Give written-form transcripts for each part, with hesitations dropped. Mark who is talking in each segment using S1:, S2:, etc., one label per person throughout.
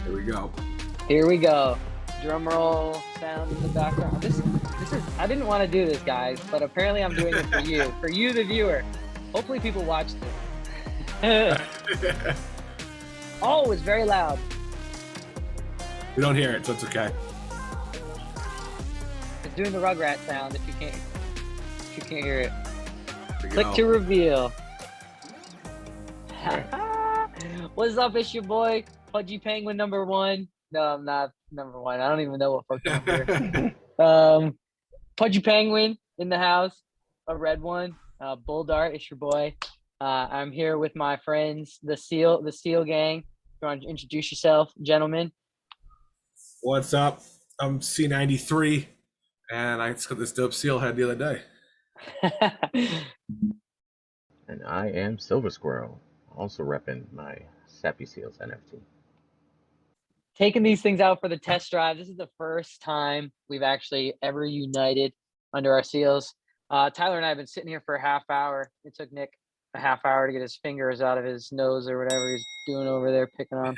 S1: Here we go.
S2: Here we go. Drum roll sound in the background. This is I didn't want to do this, guys, but apparently I'm doing it for you, the viewer. Hopefully people watch this. Oh, it's very loud.
S1: We don't hear it, so it's okay.
S2: It's doing the Rugrat sound if you can't hear it. Click
S1: Go.
S2: to reveal. What's up? It's your boy, Pudgy Penguin #1. No, I'm not #1. I don't even know what fucking number. Pudgy Penguin in the house, a red one. Bull Dart, it's your boy. I'm here with my friends, the Seal Gang. You want to introduce yourself, gentlemen?
S1: What's up? I'm C93, and I just got this dope seal head the other day.
S3: And I am Silver Squirrel, also repping my Sappy Seals NFT.
S2: Taking these things out for the test drive. This is the first time we've actually ever united under our seals. Tyler and I have been sitting here for a half hour. It took Nick a half hour to get his fingers out of his nose or whatever he's doing over there picking on.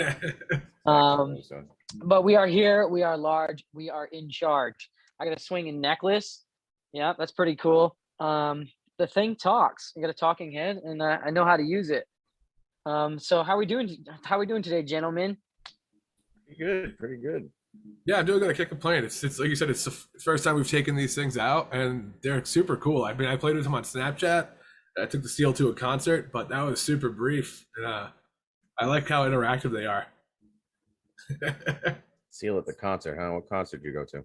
S2: But we are here. We are large. We are in charge. I got a swinging necklace. Yeah, that's pretty cool. The thing talks. I got a talking head, and I know how to use it. So how are we doing? How are we doing today, gentlemen?
S3: Pretty good.
S1: Yeah, I'm doing good. I can't complain. It's like you said, it's the first time we've taken these things out, and they're super cool. I mean, I played with them on Snapchat. I took the seal to a concert, but that was super brief. And I like how interactive they are.
S3: Seal at the concert, huh? What concert did you go to?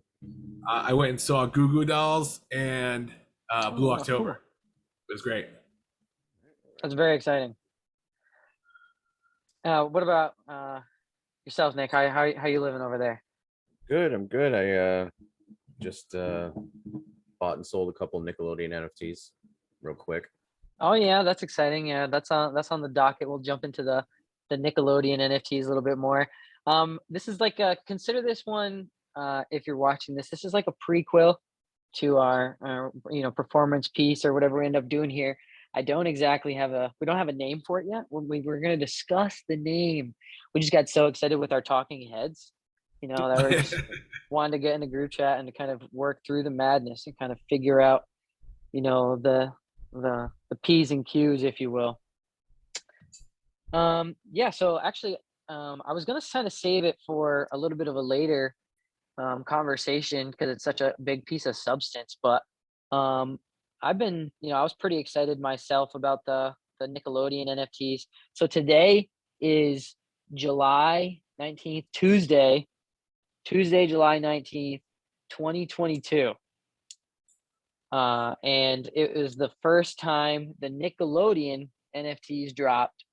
S1: I went and saw Goo Goo Dolls and Blue October.
S2: Cool.
S1: It was great.
S2: That's very exciting. What about yourself, Nick? How you living over there?
S3: Good, I'm good. I just bought and sold a couple Nickelodeon NFTs real quick.
S2: Oh yeah, that's exciting. Yeah, that's on the docket. We'll jump into the Nickelodeon NFTs a little bit more. This is like consider this one if you're watching this. This is like a prequel to our performance piece or whatever we end up doing here. I don't exactly have we don't have a name for it yet. We're going to discuss the name. We just got so excited with our talking heads, that we're just wanting to get in a group chat and to kind of work through the madness and kind of figure out, the P's and Q's, if you will. Yeah. So actually, I was going to kind of save it for a little bit of a later conversation because it's such a big piece of substance, but I've been, I was pretty excited myself about the Nickelodeon NFTs. So today is July 19th, Tuesday, July 19th, 2022. And it was the first time the Nickelodeon NFTs dropped.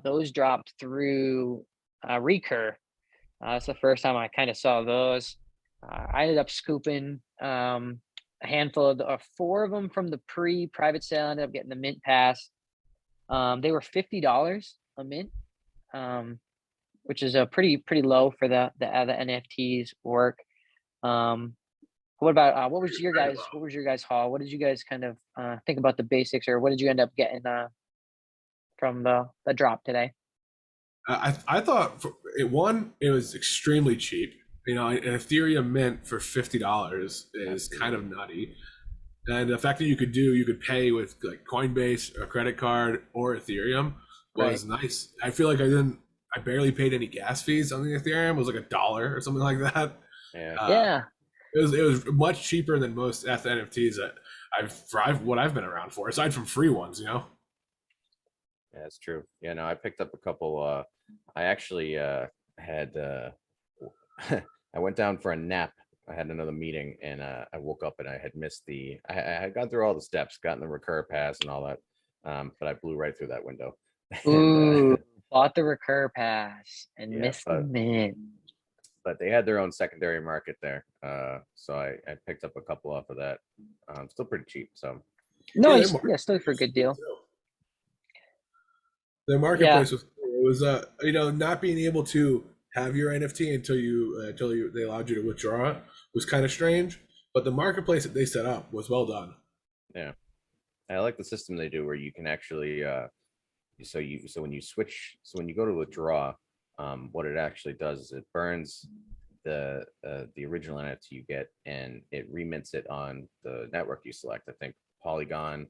S2: Those dropped through Recur. That's the first time I kind of saw those. I ended up scooping a handful of 4 of them from the private sale. I ended up getting the mint pass. They were $50 a mint, which is a pretty low for the NFTs work. What about what was your guys haul? What did you guys kind of think about the basics, or what did you end up getting from the drop today?
S1: I thought it was extremely cheap. An Ethereum mint for $50 is kind of nutty, and the fact that you could pay with like Coinbase, a credit card, or Ethereum was nice. I feel like I barely paid any gas fees on the Ethereum. It was like $1 or something like that.
S2: Yeah.
S1: It was much cheaper than most NFTs that I've been around for, aside from free ones.
S3: Yeah, that's true. Yeah, no, I picked up a couple. I actually had. I went down for a nap. I had another meeting, and I woke up and I had missed I had gone through all the steps, gotten the Recur pass and all that, but I blew right through that window.
S2: Ooh, bought the Recur pass and missed the mint.
S3: But they had their own secondary market there, so I picked up a couple off of that. Still pretty cheap. So
S2: nice, yeah, still for a good deal.
S1: The marketplace was not being able to have your NFT until they allowed you to withdraw it was kind of strange. But the marketplace that they set up was well done.
S3: Yeah, I like the system they do where you can actually so when you go to withdraw, what it actually does is it burns the original NFT you get, and it remints it on the network you select. I think Polygon,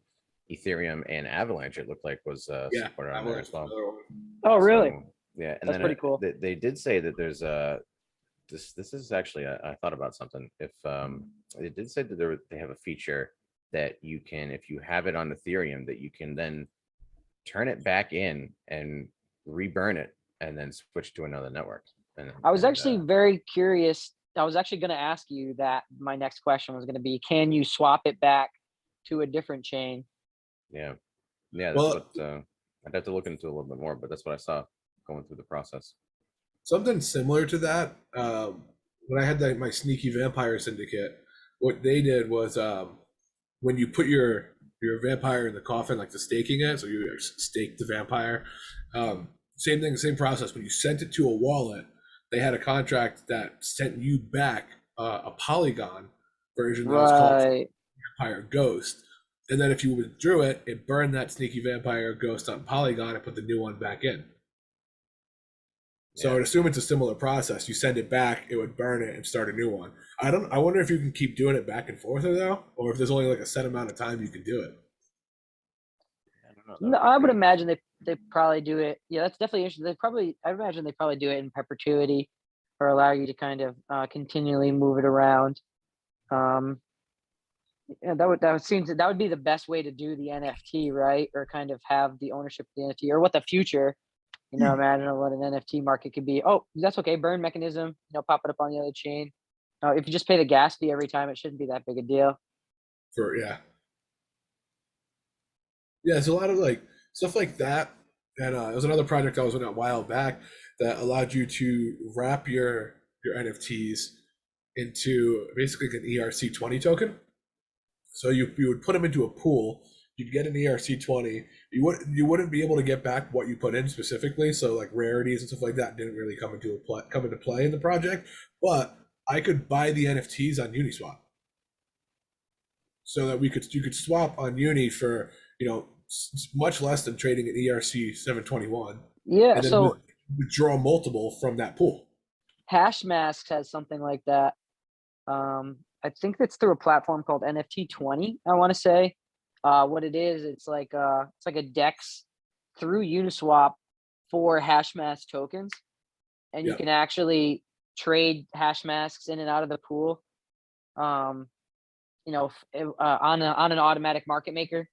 S3: Ethereum, and Avalanche, it looked like, was
S1: Yeah,
S3: supported on there
S1: Avalanche
S3: as
S1: was
S3: well.
S1: another one.
S2: Oh, really?
S3: So, yeah, and
S2: That's
S3: then
S2: pretty cool.
S3: they did say that there's a this is actually I thought about something. If they did say that they have a feature that you can, if you have it on Ethereum, that you can then turn it back in and reburn it and then switch to another network.
S2: I was actually very curious. I was actually going to ask you that. My next question was going to be, can you swap it back to a different chain?
S3: Yeah, yeah, that's
S1: Well,
S3: what I'd have to look into a little bit more, but that's what I saw going through the process.
S1: something similar to that. When I had my sneaky vampire syndicate, what they did was when you put your vampire in the coffin, like the staking it, so you stake the vampire. Same thing, same process. When you sent it to a wallet, they had a contract that sent you back a Polygon version that was called
S2: Right.
S1: Vampire Ghost. And then if you withdrew it, it burned that sneaky vampire ghost on Polygon and put the new one back in. So
S3: Yeah,
S1: I'd assume it's a similar process. You send it back, it would burn it and start a new one. I wonder if you can keep doing it back and forth though, or if there's only like a set amount of time you can do it.
S3: I don't know. That
S2: No,
S3: would be
S2: I would
S3: pretty
S2: imagine they probably do it. Yeah, that's definitely interesting. I imagine they probably do it in perpetuity, or allow you to kind of continually move it around. Um, yeah, that would be the best way to do the NFT, right? Or kind of have the ownership of the NFT, or what the future. Imagine what an NFT market could be. Oh, that's okay. Burn mechanism. Pop it up on the other chain. If you just pay the gas fee every time, it shouldn't be that big a deal.
S1: For yeah, it's a lot of like stuff like that. And there was another project I was on a while back that allowed you to wrap your NFTs into basically like an ERC20 token. So you would put them into a pool. You'd get an ERC20. You wouldn't be able to get back what you put in specifically. So like rarities and stuff like that didn't really come into play in the project. But I could buy the NFTs on Uniswap, so that you could swap on Uni for much less than trading at ERC 721,
S2: Yeah.
S1: and then
S2: So
S1: withdraw multiple from that pool.
S2: Hash Masks has something like that. I think it's through a platform called NFT 20. I want to say. What it is, it's like a DEX through Uniswap for hash mask tokens, and you
S1: Yeah.
S2: can actually trade hash masks in and out of the pool. Um, on an automatic market maker.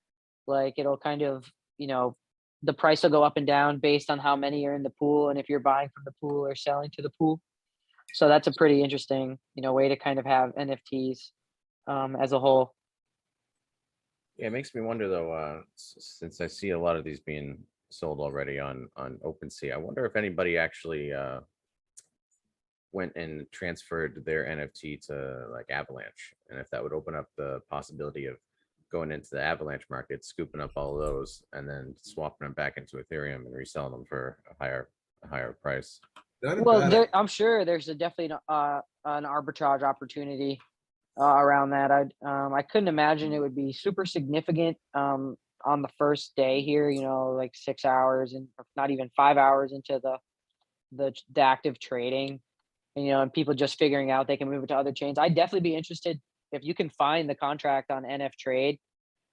S2: Like, it'll kind of, the price will go up and down based on how many are in the pool, and if you're buying from the pool or selling to the pool. So that's a pretty interesting, way to kind of have NFTs as a whole.
S3: Yeah, it makes me wonder though, since I see a lot of these being sold already on OpenSea, I wonder if anybody actually went and transferred their NFT to like Avalanche, and if that would open up the possibility of going into the Avalanche market, scooping up all of those, and then swapping them back into Ethereum and reselling them for a higher price.
S1: Not a
S2: Well,
S1: bad.
S2: I'm sure there's definitely an arbitrage opportunity around that. I couldn't imagine it would be super significant on the first day here. Like 6 hours and not even 5 hours into the active trading, and people just figuring out they can move it to other chains. I'd definitely be interested if you can find the contract on NF Trade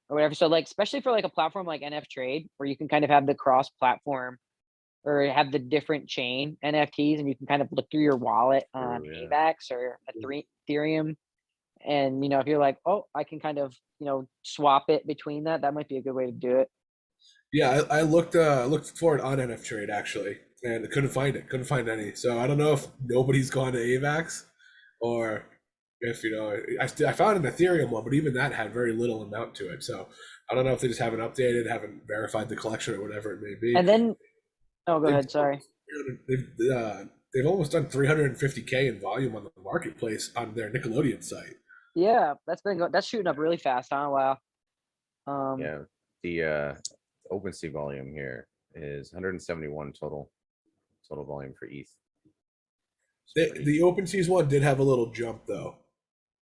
S2: or whatever. So like, especially for like a platform like NF Trade, where you can kind of have the cross platform or have the different chain NFTs, and you can kind of look through your wallet on
S3: True, yeah.
S2: AVAX or Ethereum. And if you're like, oh, I can kind of swap it between that might be a good way to do it.
S1: Yeah, I looked for it on NF Trade actually, and couldn't find it. Couldn't find any. So I don't know if nobody's gone to AVAX, or if I found an Ethereum one, but even that had very little amount to it. So I don't know if they just haven't updated, haven't verified the collection, or whatever it may be.
S2: And then, oh, go
S1: They've
S2: ahead. Sorry.
S1: they've almost done 350K in volume on the marketplace on their Nickelodeon site.
S2: Yeah, that's shooting up really fast, huh? Wow.
S3: Yeah, the OpenSea volume here is 171 total volume for ETH.
S1: The OpenSeas one did have a little jump though.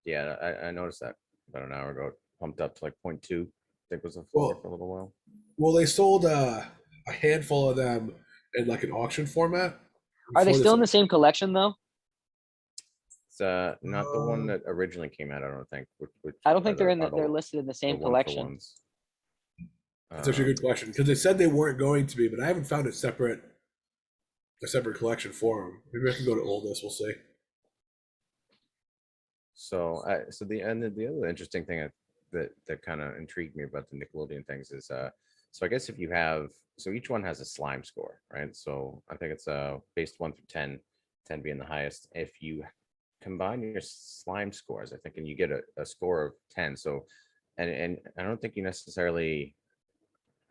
S3: Yeah, I noticed that about an hour ago. It pumped up to like 0.2. I think was a
S1: Well,
S3: floor for a little while.
S1: Well, they sold a handful of them in like an auction format.
S2: Are they
S1: before
S2: still
S1: this-
S2: in the same collection though?
S3: It's not the one that originally came out. I don't think. Which
S2: I don't think
S3: are
S2: they're in.
S3: are
S2: They're listed in the same
S3: one-for
S2: collection.
S3: ones.
S1: That's actually a good question because they said they weren't going to be, but I haven't found a separate collection for them. Maybe I have to go to oldest. We'll see.
S3: So the other interesting thing that kind of intrigued me about the Nickelodeon things is so I guess if you have, so each one has a slime score, right? So I think it's based 1 through 10, 10 being the highest. If you combine your slime scores, I think, and you get a score of 10. So and I don't think you necessarily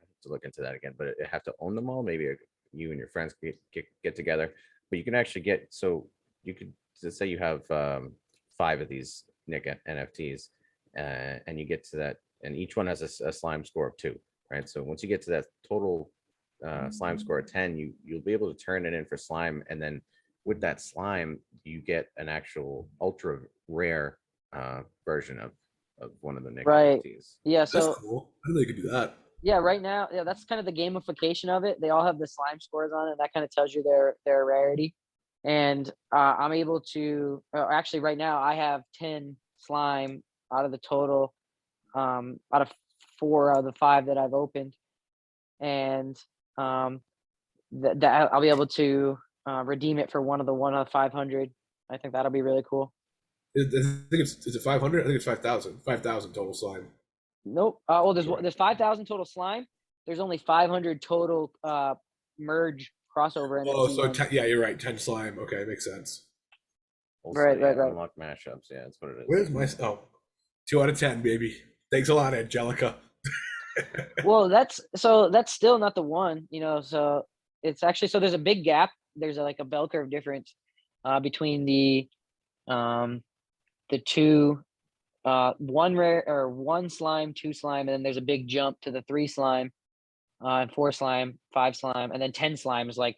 S3: have to look into that again, but you have to own them all. Maybe you and your friends get together, but you can actually get, so you could, let's say you have 5 of these Nick NFTs, and you get to that, and each one has a slime score of 2, right? So once you get to that total slime score of 10, you'll be able to turn it in for slime, and then with that slime, you get an actual ultra rare version of one of the Nick
S2: Right.
S3: NFTs.
S2: Yeah.
S1: That's
S2: So
S1: cool. I didn't know you could do that.
S2: yeah, right now, yeah, that's kind of the gamification of it. They all have the slime scores on it. That kind of tells you their rarity. And I'm able to actually right now I have 10 slime out of the total, out of 4 out of the 5 that I've opened, and that I'll be able to redeem it for one out of 500. I think that'll be really cool.
S1: I think is it 500? I think it's 5,000. 5,000 total slime.
S2: Nope. Well,
S3: Right.
S2: there's 5,000 total slime. There's only 500 total merge crossover
S1: Oh,
S2: NFT
S1: so
S2: ones.
S1: 10, yeah, you're right. 10 slime. Okay, makes sense.
S3: Also,
S2: Right,
S3: yeah,
S2: right, right.
S3: unlock mashups. Yeah, that's what it is.
S1: Where's my 2 out of 10, baby. Thanks a lot, Angelica.
S2: Well, that's still not the one, so it's actually, so there's a big gap. There's like a bell curve difference between the 2 one rare or 1 slime, 2 slime, and then there's a big jump to the 3 slime, and 4 slime, 5 slime, and then 10 slime is like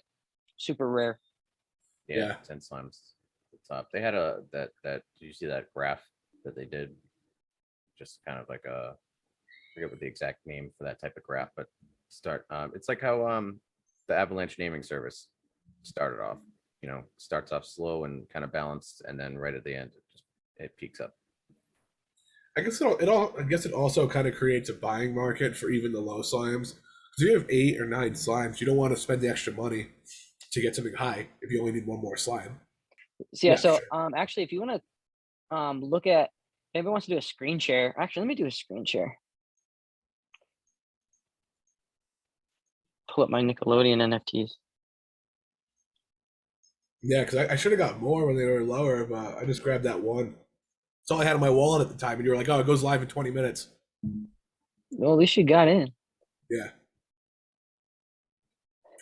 S2: super rare.
S3: Yeah, 10 slimes at the top. They had that did you see that graph that they did? Just kind of like I forget what the exact name for that type of graph, but it's like how the Avalanche naming service started off. Starts off slow and kind of balanced, and then right at the end it peaks up.
S1: I guess it also kind of creates a buying market for even the low slimes. Because if you have 8 or 9 slimes, you don't want to spend the extra money to get something high if you only need one more slime.
S2: So yeah,
S1: Yeah,
S2: so
S1: sure.
S2: actually, if you want to look at, if anybody wants to do a screen share, actually, let me do a screen share. Pull up my Nickelodeon NFTs.
S1: Yeah, because I should have got more when they were lower, but I just grabbed that one. That's all I had in my wallet at the time, and you were like, "Oh, it goes live in 20 minutes."
S2: Well, at least you got in.
S1: Yeah,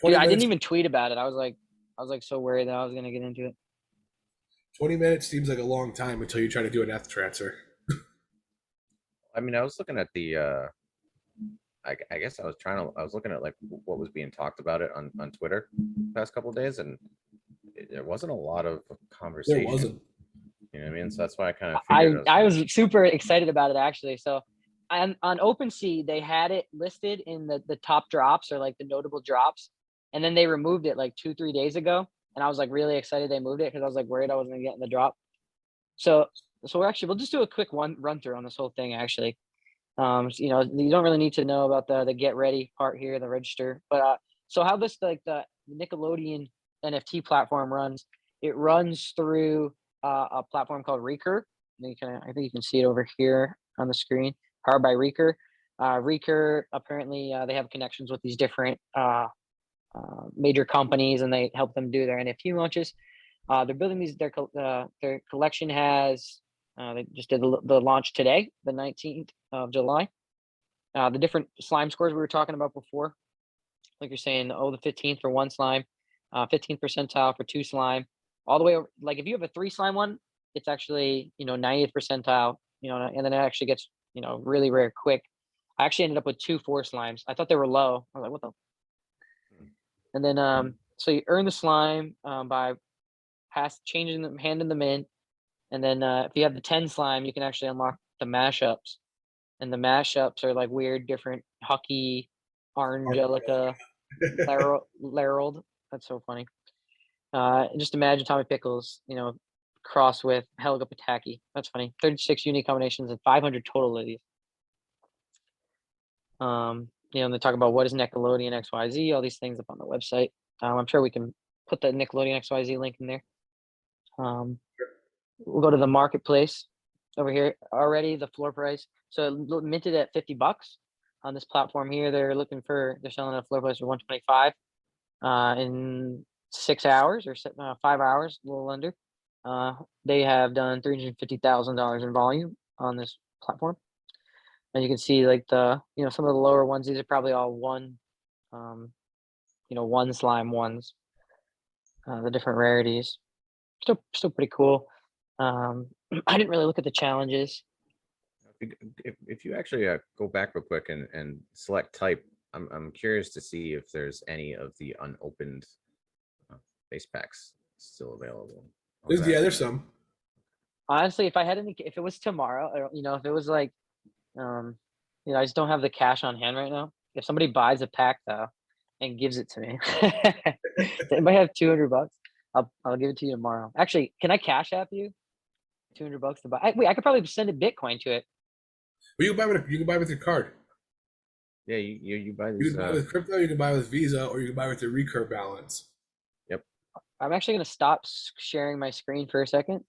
S2: Dude,
S1: 20
S2: I didn't
S1: minutes.
S2: even tweet about it. I was like so worried that I was gonna get into it.
S1: 20 minutes seems like a long time until you try to do an ETH transfer.
S3: I mean, I was looking at the I guess I was looking at like what was being talked about it on Twitter the past couple of days, and there wasn't a lot of conversation.
S1: There wasn't.
S3: You know what I mean? So that's why I kind of figured
S2: I was super excited about it actually. So on OpenSea, they had it listed in the top drops or like the notable drops, and then they removed it like 2-3 days ago. And I was like really excited they moved it because I was like worried I wasn't gonna get in the drop. So we'll just do a quick run through on this whole thing actually. You don't really need to know about the get ready part here, the register. But so how this like the Nickelodeon NFT platform runs, it runs through a platform called Recur. I think you can see it over here on the screen, powered by Recur. Recur apparently they have connections with these different major companies, and they help them do their NFT launches. They're building these. Their collection has. They just did the launch today, the 19th of July. The different slime scores we were talking about before, like you're saying, the 15th for 1 slime, 15th percentile for 2 slime, all the way over. Like if you have a 3 slime one, it's actually 90th percentile, and then it actually gets really rare quick. I actually ended up with 2 4 slimes. I thought they were low. I was like, what the? And then so you earn the slime by handing them in. And then if you have the 10 slime, you can actually unlock the mashups. And the mashups are like weird, different Hucky, Angelica, Larold. That's so funny. Just imagine Tommy Pickles, cross with Helga Pataki. That's funny. 36 unique combinations and 500 total of these. And they talk about what is Nickelodeon XYZ, all these things up on the website. I'm sure we can put the Nickelodeon XYZ link in there. We'll go to the marketplace over here already, the floor price. So minted at $50 on this platform here. They're selling a floor price for 125 in 6 hours or 5 hours, a little under. They have done $350,000 in volume on this platform. And you can see like some of the lower ones, these are probably all one slime ones, the different rarities. Still pretty cool. I didn't really look at the challenges.
S3: If you actually go back real quick and select type, I'm curious to see if there's any of the unopened base packs still available.
S1: There's some.
S2: Honestly, if it was tomorrow, if it was like, I just don't have the cash on hand right now. If somebody buys a pack though and gives it to me, does anybody have $200? I'll give it to you tomorrow. Actually, can I cash app you $200 to buy? I could probably send a Bitcoin to it.
S1: Well, you can buy with your card.
S3: Yeah, you buy these.
S1: You can buy with crypto, you can buy with Visa, or you can buy with your recur balance.
S3: Yep.
S2: I'm actually gonna stop sharing my screen for a second,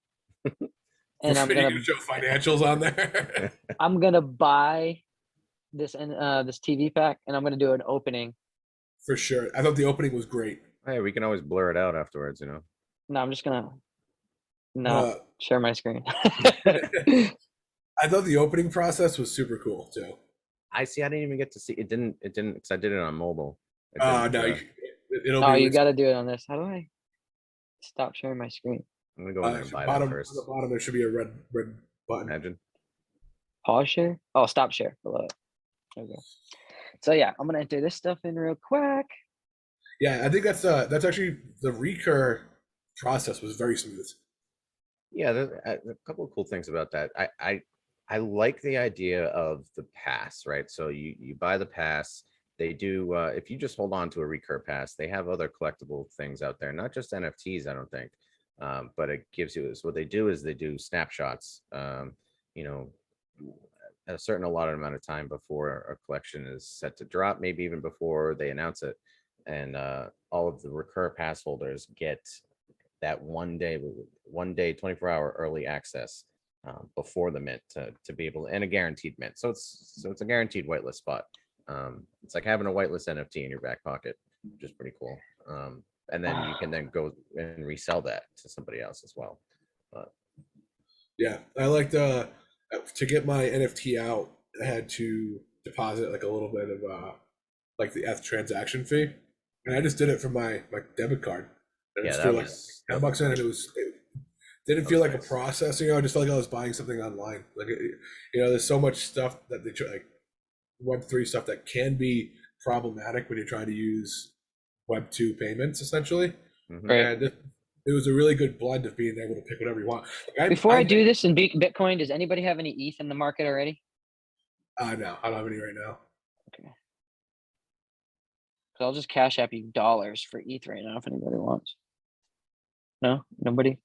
S2: and I'm gonna
S1: show financials on there.
S2: I'm gonna buy this this TV pack, and I'm gonna do an opening.
S1: For sure, I thought the opening was great.
S3: Hey, we can always blur it out afterwards,
S2: No, I'm just gonna not share my screen.
S1: I thought the opening process was super cool too.
S3: I didn't even get to see it. Didn't because I did it on mobile.
S1: No,
S2: you got to do it on this. How do I stop sharing my screen?
S3: I'm gonna go in there and buy that first.
S1: On the bottom, there should be a red button.
S3: Imagine.
S2: Pause share. Oh, stop share below it. Okay. So yeah, I'm gonna enter this stuff in real quick.
S1: Yeah, I think that's actually the recur process was very smooth.
S3: Yeah, there's a couple of cool things about that. I like the idea of the pass, right? So you buy the pass. They do if you just hold on to a recur pass, they have other collectible things out there, not just NFTs, I don't think. But it gives you what they do is they do snapshots, a certain allotted amount of time before a collection is set to drop, maybe even before they announce it. And all of the recur pass holders get that one day 24-hour early access before the mint to be able, and a guaranteed mint. So it's a guaranteed whitelist spot. It's like having a whitelist NFT in your back pocket, which is pretty cool. And then you can then go and resell that to somebody else as well.
S1: Yeah, I liked to get my NFT out, I had to deposit like a little bit of like the ETH transaction fee, and I just did it from my debit card. And
S3: Yeah,
S1: just
S3: that
S1: threw like
S3: was
S1: $10 in, and it didn't feel like a process. I just felt like I was buying something online. Like there's so much stuff that they try, like Web3 stuff that can be problematic when you're trying to use Web2 payments, essentially.
S3: Mhm.
S2: Right.
S1: And it was a really good blend of being able to pick whatever you want. Like
S2: Before I do this in Bitcoin, does anybody have any ETH in the market already?
S1: No, I don't have any right now.
S2: Okay. So I'll just cash app you dollars for ETH right now if anybody wants. No, nobody.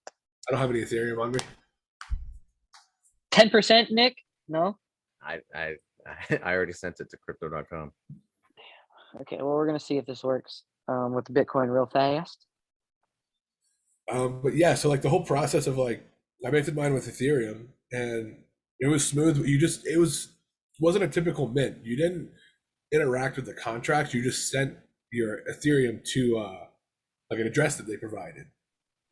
S1: I don't have any Ethereum on me.
S2: 10%, Nick? No.
S3: I already sent it to crypto.com.
S2: Okay, well, we're gonna see if this works with the Bitcoin real fast.
S1: But yeah, so like the whole process of like I minted mine with Ethereum, and it was smooth. Wasn't a typical mint. You didn't interact with the contract. You just sent your Ethereum to like an address that they provided.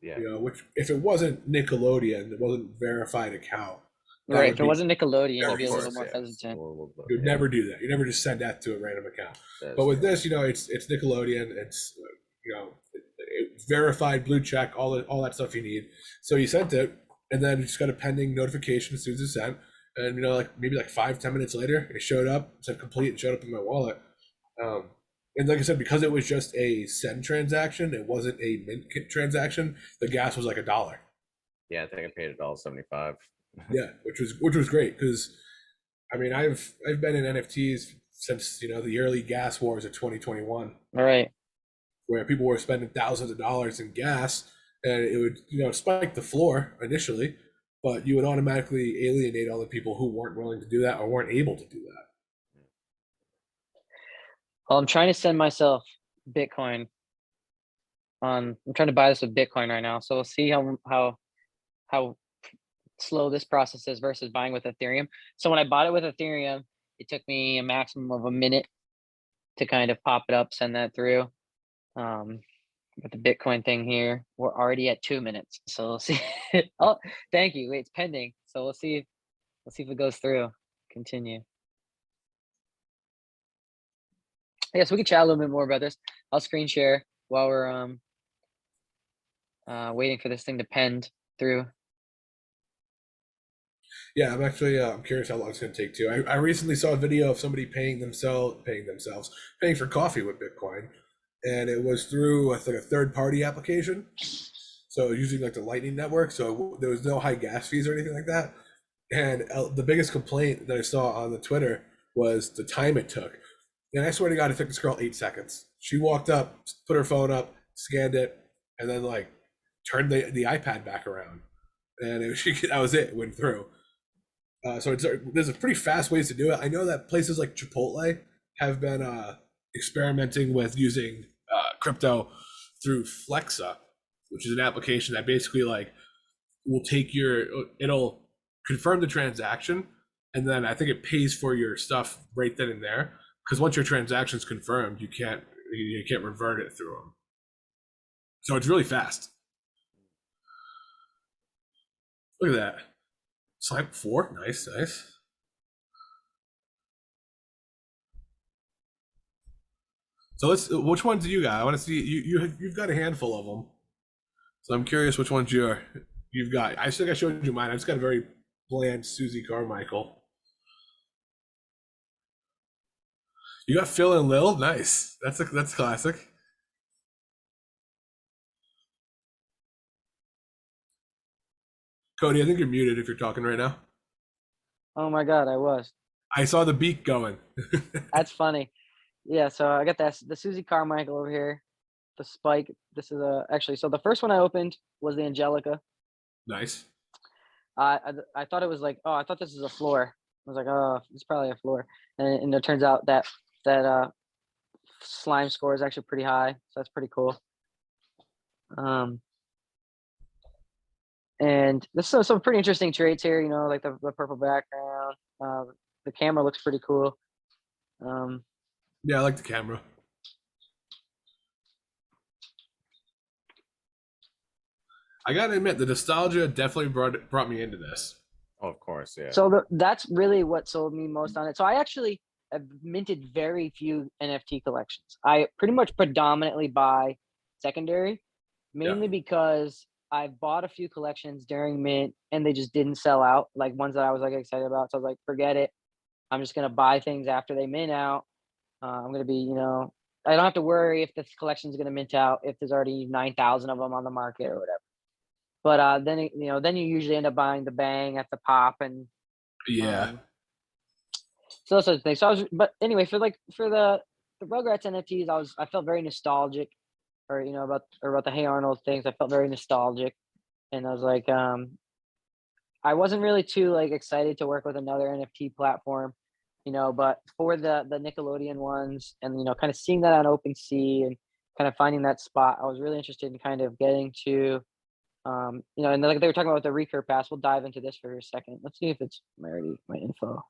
S3: Yeah.
S1: Which if it wasn't Nickelodeon, it wasn't verified account.
S2: Right. If it wasn't Nickelodeon, you'd be a
S3: Of
S2: little
S3: course,
S2: more
S3: yeah.
S2: hesitant.
S1: You'd never do that. You never just send that to a random account. But with this, it's Nickelodeon. It's verified, blue check, all that stuff you need. So you sent it, and then you just got a pending notification as soon as it's sent. And maybe 5-10 minutes later, it showed up, said complete, and showed up in my wallet. And like I said, because it was just a send transaction, it wasn't a mint transaction. The gas was like $1.
S3: Yeah, I think I paid $1.75.
S1: Yeah, which was great because, I mean, I've been in NFTs since the early gas wars of 2021.
S2: All right.
S1: where people were spending thousands of dollars in gas, and it would, spike the floor initially, but you would automatically alienate all the people who weren't willing to do that or weren't able to do that.
S2: Well, I'm trying to send myself Bitcoin. I'm trying to buy this with Bitcoin right now, so we'll see how slow this process is versus buying with Ethereum. So when I bought it with Ethereum, it took me a maximum of a minute to kind of pop it up, send that through. With the Bitcoin thing here, we're already at 2 minutes. So we'll see. Oh, thank you. Wait, it's pending. So we'll see if it goes through. Continue. Yeah, so we can chat a little bit more about this. I'll screen share while we're waiting for this thing to pend through.
S1: Yeah, I'm curious how long it's going to take too. I recently saw a video of somebody paying for coffee with Bitcoin, and it was through a third party application. So using like the Lightning Network, so there was no high gas fees or anything like that. And the biggest complaint that I saw on the Twitter was the time it took. And I swear to God, it took this girl 8 seconds. She walked up, put her phone up, scanned it, and then like turned the iPad back around, and that was it. It went through. So there's a pretty fast ways to do it. I know that places like Chipotle have been experimenting with using crypto through Flexa, which is an application that basically like it'll confirm the transaction, and then I think it pays for your stuff right then and there. Because once your transaction's confirmed, you can't revert it through them. So it's really fast. Look at that. Slime 4, nice. So which ones do you got? I want to see you've got a handful of them. So I'm curious which ones you've got. I think I showed you mine. I just got a very bland Susie Carmichael. You got Phil and Lil, nice. That's classic. Cody, I think you're muted if you're talking right now.
S2: Oh my God, I was.
S1: I saw the beak going.
S2: That's funny. Yeah, so I got the Susie Carmichael over here, the Spike. This is actually, so the first one I opened was the Angelica.
S1: Nice.
S2: I thought it was like, oh, I thought this was a floor. I was like, oh, it's probably a floor, and it turns out that slime score is actually pretty high, so that's pretty cool. And this is some pretty interesting traits here, like the purple background. The camera looks pretty cool.
S1: Yeah, I like the camera. I gotta admit, the nostalgia definitely brought me into this.
S3: Oh, of course, yeah.
S2: So that's really what sold me most on it. So I actually have minted very few NFT collections. I pretty much predominantly buy secondary, mainly because I bought a few collections during mint and they just didn't sell out, like ones that I was like excited about. So I was like, forget it. I'm just gonna buy things after they mint out. I'm gonna be, I don't have to worry if this collection is gonna mint out if there's already 9,000 of them on the market or whatever. But then you usually end up buying the bang at the pop and so those sorts of things. So but anyway, for the Rugrats NFTs, I felt very nostalgic, or about the Hey Arnold things. I felt very nostalgic, and I was like, I wasn't really too like excited to work with another NFT platform, but for the Nickelodeon ones, and kind of seeing that on OpenSea and kind of finding that spot, I was really interested in kind of getting to. And like they were talking about the recur pass. We'll dive into this for a second. Let's see if it's my info.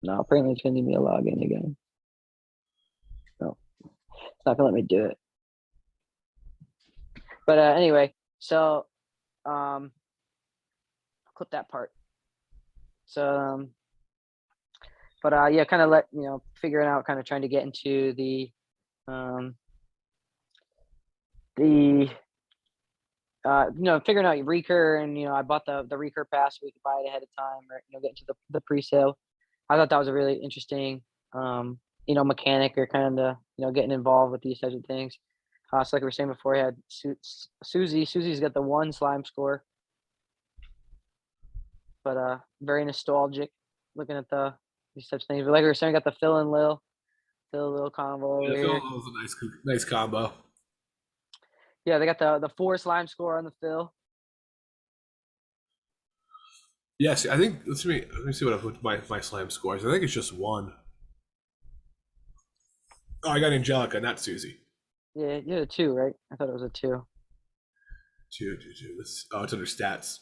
S2: No, apparently it's gonna need me to log in again. No, it's not gonna let me do it. But anyway, so clip that part. So but yeah, kind of figuring out, kind of trying to get into the figuring out recur, and I bought the recur pass so we could buy it ahead of time, or get into the pre-sale. I thought that was a really interesting mechanic, or kind of getting involved with these types of things. So like we were saying before, I had Susie. Susie's got the 1 slime score, but very nostalgic looking at these types of things. But like we were saying, we got the Phil and Lil combo over here.
S1: Phil was a nice combo.
S2: Yeah, they got the 4 slime score on the fill.
S1: Yes, I think let me see what my slam scores. I think it's just 1. Oh, I got Angelica, not Susie.
S2: Yeah, you had a 2, right? I thought it was a 2.
S1: 2, 2, 2. Oh, it's under stats.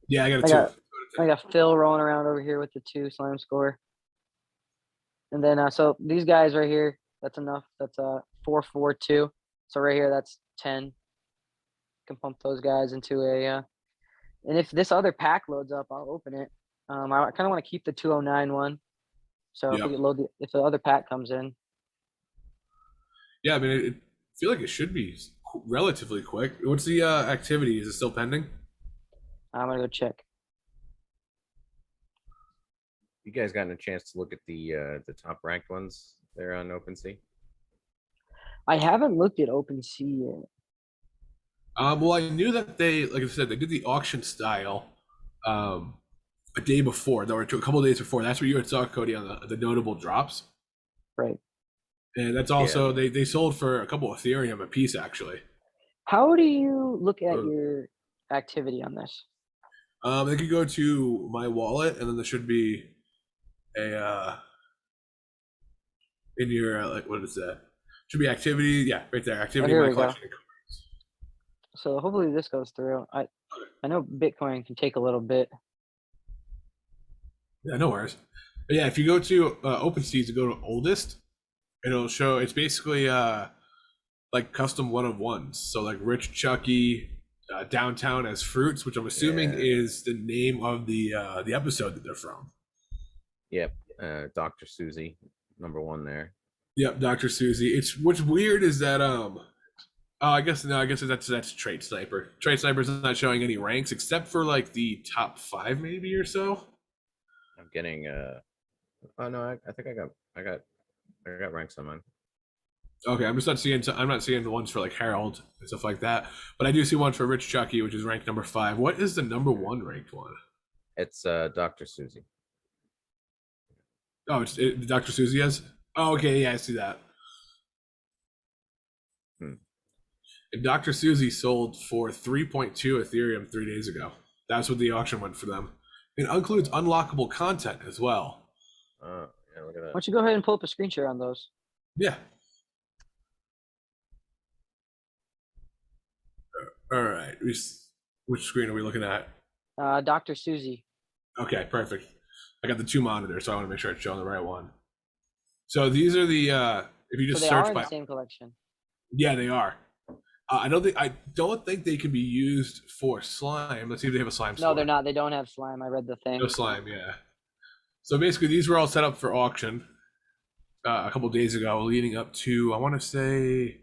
S1: Yeah, I got a
S2: I
S1: 2.
S2: got I got Phil rolling around over here with the 2 slime score. And then so these guys right here, that's enough. That's 4, 4, 2. So right here, that's 10. Can pump those guys into a and if this other pack loads up, I'll open it. I kind of want to keep the 209 one. So if we
S1: Yep.
S2: get if the other pack comes in,
S1: Yeah, I mean, I feel like it should be relatively quick. What's the activity? Is it still pending?
S2: I'm gonna go check.
S3: You guys gotten a chance to look at the top ranked ones there on OpenSea?
S2: I haven't looked at OpenSea yet.
S1: Well, I knew that they, like I said, they did the auction style a day before. There were a couple days before. That's where you had saw Cody on the notable drops.
S2: Right.
S1: And that's also they sold for a couple of Ethereum a piece actually.
S2: How do you look at your activity on this?
S1: They could go to my wallet, and then there should be a in your like what is that? Should be activity, yeah, right there. Activity
S2: here
S1: my
S2: we go.
S1: collection.
S2: So hopefully this goes through. I know Bitcoin can take a little bit.
S1: Yeah, no worries. But yeah, if you go to OpenSea to go to oldest, it'll show it's basically like custom one of ones. So like Rich Chucky, Downtown as Fruits, which I'm assuming is the name of the episode that they're from.
S3: Yep. Dr. Susie, #1 there.
S1: Yep, Dr. Susie. It's what's weird is that oh, I guess that's Trade Sniper. Trade Sniper's not showing any ranks except for like the top 5 maybe or so.
S3: I'm getting oh no, I think I got ranks on mine.
S1: Okay, I'm not seeing the ones for like Harold and stuff like that, but I do see one for Rich Chucky, which is ranked number 5. What is the #1 ranked one?
S3: It's Dr. Susie.
S1: Oh, Dr. Susie has. Oh, okay, yeah, I see that. And Dr. Susie sold for 3.2 Ethereum 3 days ago. That's what the auction went for them. It includes unlockable content as well.
S3: Oh, yeah, look at that.
S2: Why don't you go ahead and pull up a screen share on those?
S1: Yeah. All right. Which screen are we looking at?
S2: Dr. Susie.
S1: Okay, perfect. I got the 2 monitors, so I want to make sure it's showing the right one. So these are the if you just
S2: So they are
S1: search
S2: in
S1: by
S2: the same collection.
S1: Yeah, they are. I don't think they can be used for slime. Let's see if they have a slime.
S2: No, they're not. They don't have slime. I read the thing.
S1: No slime, yeah. So basically, these were all set up for auction a couple days ago, leading up to I want to say.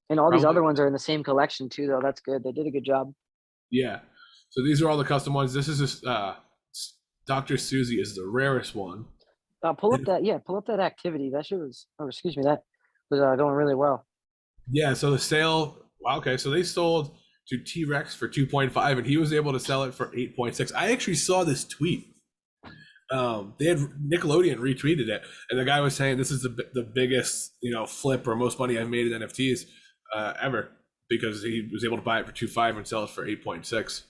S2: And all these other ones are in the same collection too, though. That's good. They did a good job.
S1: Yeah. So these are all the custom ones. This is just Dr. Susie is the rarest one.
S2: Pull up that activity. That shit was, excuse me, that was going really well.
S1: Yeah, so the sale, wow, okay, so they sold to T-Rex for 2.5 and he was able to sell it for 8.6. I actually saw this tweet. They had Nickelodeon retweeted it, and the guy was saying this is the biggest, flip or most money I've made in NFTs ever, because he was able to buy it for 2.5 and sell it for 8.6.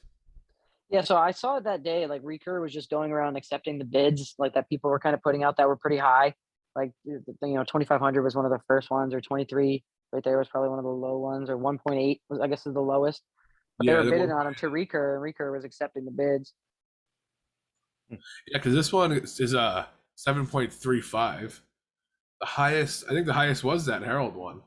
S2: Yeah, so I saw it that day, like Recur was just going around accepting the bids like that people were kind of putting out that were pretty high. Like 2,500 was one of the first ones, or 23 right there was probably one of the low ones, or 1.8 was, I guess, is the lowest. But
S1: Yeah,
S2: they were bidding on them to Recur, and Recur was accepting the bids.
S1: Yeah, because this one is 7.35. The highest, I think the highest was that Harold one.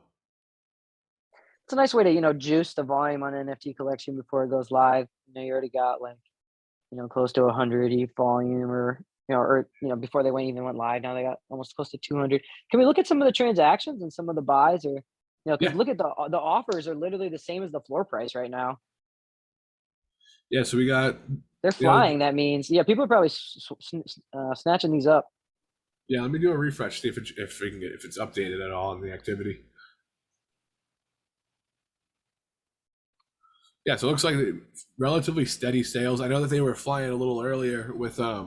S2: It's a nice way to juice the volume on NFT collection before it goes live. You already got like close to 100 ETH volume, or before they even went live. Now they got almost close to 200. Can we look at some of the transactions and some of the buys, or because look at the offers are literally the same as the floor price right now.
S1: Yeah, so we got.
S2: They're flying. That means people are probably snatching these up.
S1: Yeah, let me do a refresh, see if it's updated at all in the activity. Yeah, so it looks like relatively steady sales. I know that they were flying a little earlier with if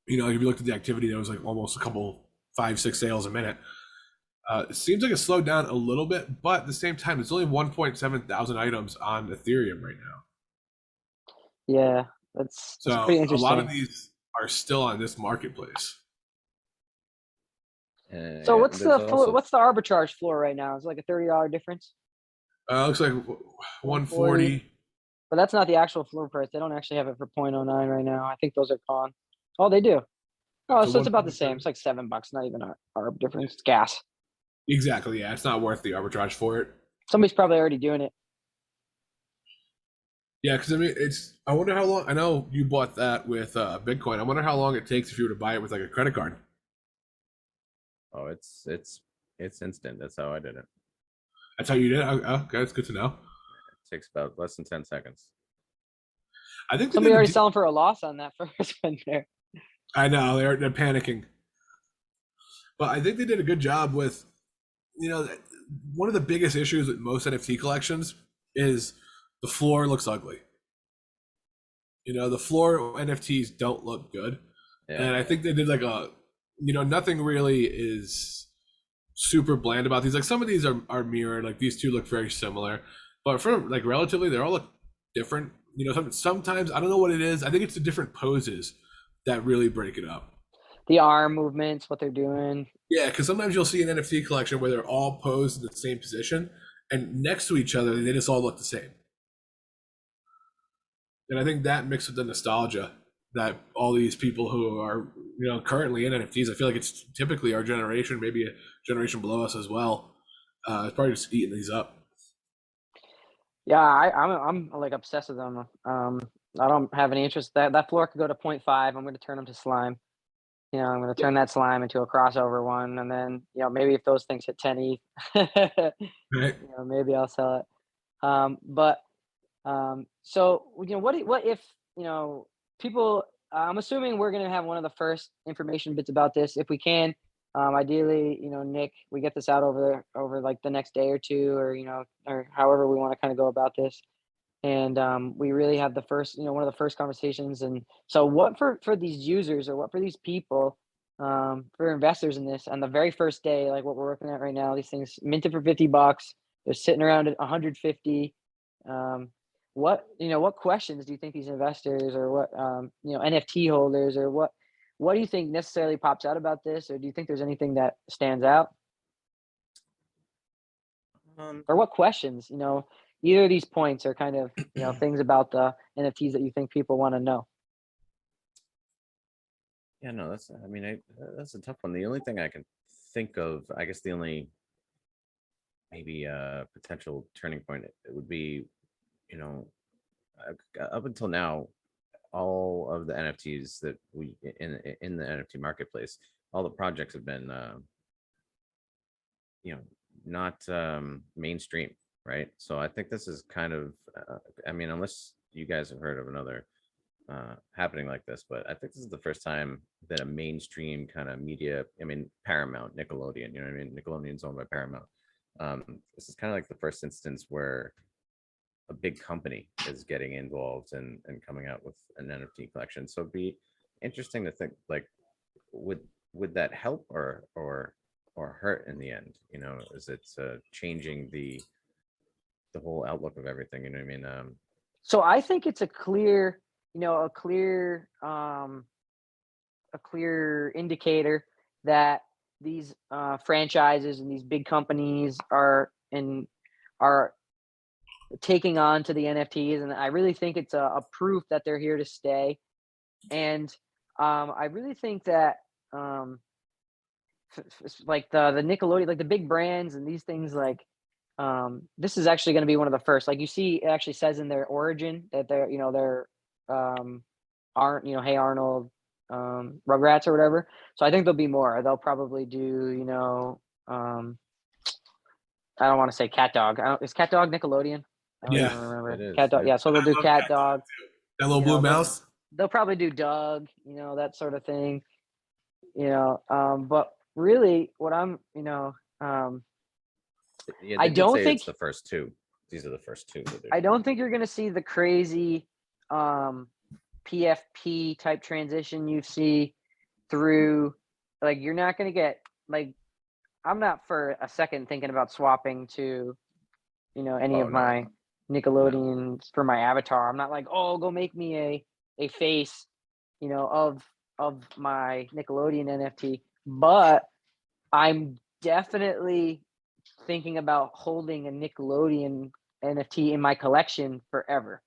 S1: you looked at the activity, there was like almost a couple 5-6 sales a minute. It seems like it slowed down a little bit, but at the same time, it's only 1.7 thousand items on Ethereum right now.
S2: Yeah, that's
S1: So
S2: pretty
S1: a lot of
S2: interesting.
S1: these are still on this marketplace.
S2: So
S3: Yeah,
S2: what's
S3: there's
S2: the
S3: also
S2: what's the arbitrage floor right now? Is it like a $30 difference?
S1: Looks like
S2: 140.
S1: 140.
S2: But that's not the actual floor price. They don't actually have it for 0.09 right now. I think those are gone. Oh, they do. Oh,
S1: So
S2: so it's about the same.
S1: 147.
S2: It's like $7, not even a arb difference. It's gas.
S1: Exactly. Yeah, it's not worth the arbitrage for it.
S2: Somebody's probably already doing it.
S1: Yeah, because I mean, it's. I wonder how long. I know you bought that with Bitcoin. I wonder how long it takes if you were to buy it with like a credit card.
S3: oh, it's instant. That's how I did it.
S1: That's how you did it. Okay, that's good to know.
S3: It takes about less than 10 seconds.
S1: I think they
S2: Somebody
S1: did.
S2: already selling for a loss on that first one there.
S1: I know they're panicking, but I think they did a good job with. One of the biggest issues with most NFT collections is the floor looks ugly. The floor NFTs don't look good,
S3: Yeah.
S1: and I think they did like nothing really is super bland about these. Like some of these are mirrored. Like these two look very similar, but for like relatively, they all look different. Sometimes I don't know what it is. I think it's the different poses that really break it up.
S2: The arm movements, what they're doing.
S1: Yeah, because sometimes you'll see an NFT collection where they're all posed in the same position, and next to each other, they just all look the same. And I think that mixed with the nostalgia that all these people who are currently in NFTs, I feel like it's typically our generation, maybe a generation below us as well. It's probably just eating these up.
S2: Yeah, I'm like obsessed with them. I don't have any interest. That floor could go to 0.5. I'm going to turn them to slime. I'm going to turn that slime into a crossover one, and then maybe if those things hit 10 ETH,
S1: Right?
S2: maybe I'll sell it. But so what if people? I'm assuming we're going to have one of the first information bits about this if we can. Ideally, Nick, we get this out over like the next day or two, or however we want to kind of go about this. And we really have the first, one of the first conversations. And so, what for these users or what for these people, for investors in this on the very first day, like what we're working at right now, these things minted for $50, they're sitting around at 150. What questions do you think these investors or what NFT holders or what do you think necessarily pops out about this, or do you think there's anything that stands out, or what questions, either of these points are kind of things about the NFTs that you think people want to know?
S3: Yeah, no, that's a tough one. The only thing I can think of, I guess the only maybe potential turning point it would be, up until now, all of the NFTs that we in the NFT marketplace, all the projects have been not mainstream, right? So I think this is kind of unless you guys have heard of another happening like this, but I think this is the first time that a mainstream kind of media, Paramount, Nickelodeon, Nickelodeon's owned by Paramount. This is kind of like the first instance where a big company is getting involved and coming out with an NFT collection. So it'd be interesting to think, like, would that help or hurt in the end? Is it changing the whole outlook of everything? You know what I mean?
S2: So I think it's a clear indicator that these franchises and these big companies are taking on to the NFTs, and I really think it's a proof that they're here to stay. And I really think that like the Nickelodeon, like the big brands and these things, like this is actually going to be one of the first. Like you see, it actually says in their origin that they're aren't Hey Arnold, Rugrats or whatever. So I think there'll be more. They'll probably do I don't want to say Cat Dog. Is Cat Dog Nickelodeon? I don't
S1: Yeah,
S2: even remember.
S3: It is.
S2: Cat Dog. Yeah, so they'll do
S1: I love
S2: Cat
S1: Cat
S2: Dog.
S1: that little blue mouse.
S2: They'll probably do Doug. That sort of thing. But really, what
S3: Yeah,
S2: I
S3: they did
S2: don't
S3: say
S2: think
S3: it's the first two. These are the first two.
S2: I don't think you're going to see the crazy PFP type transition you see through. Like you're not going to get like I'm not for a second thinking about swapping to, any
S3: Oh
S2: of
S3: no,
S2: my Nickelodeons for my avatar. I'm not like, oh, go make me a face, of my Nickelodeon NFT. But I'm definitely thinking about holding a Nickelodeon NFT in my collection forever.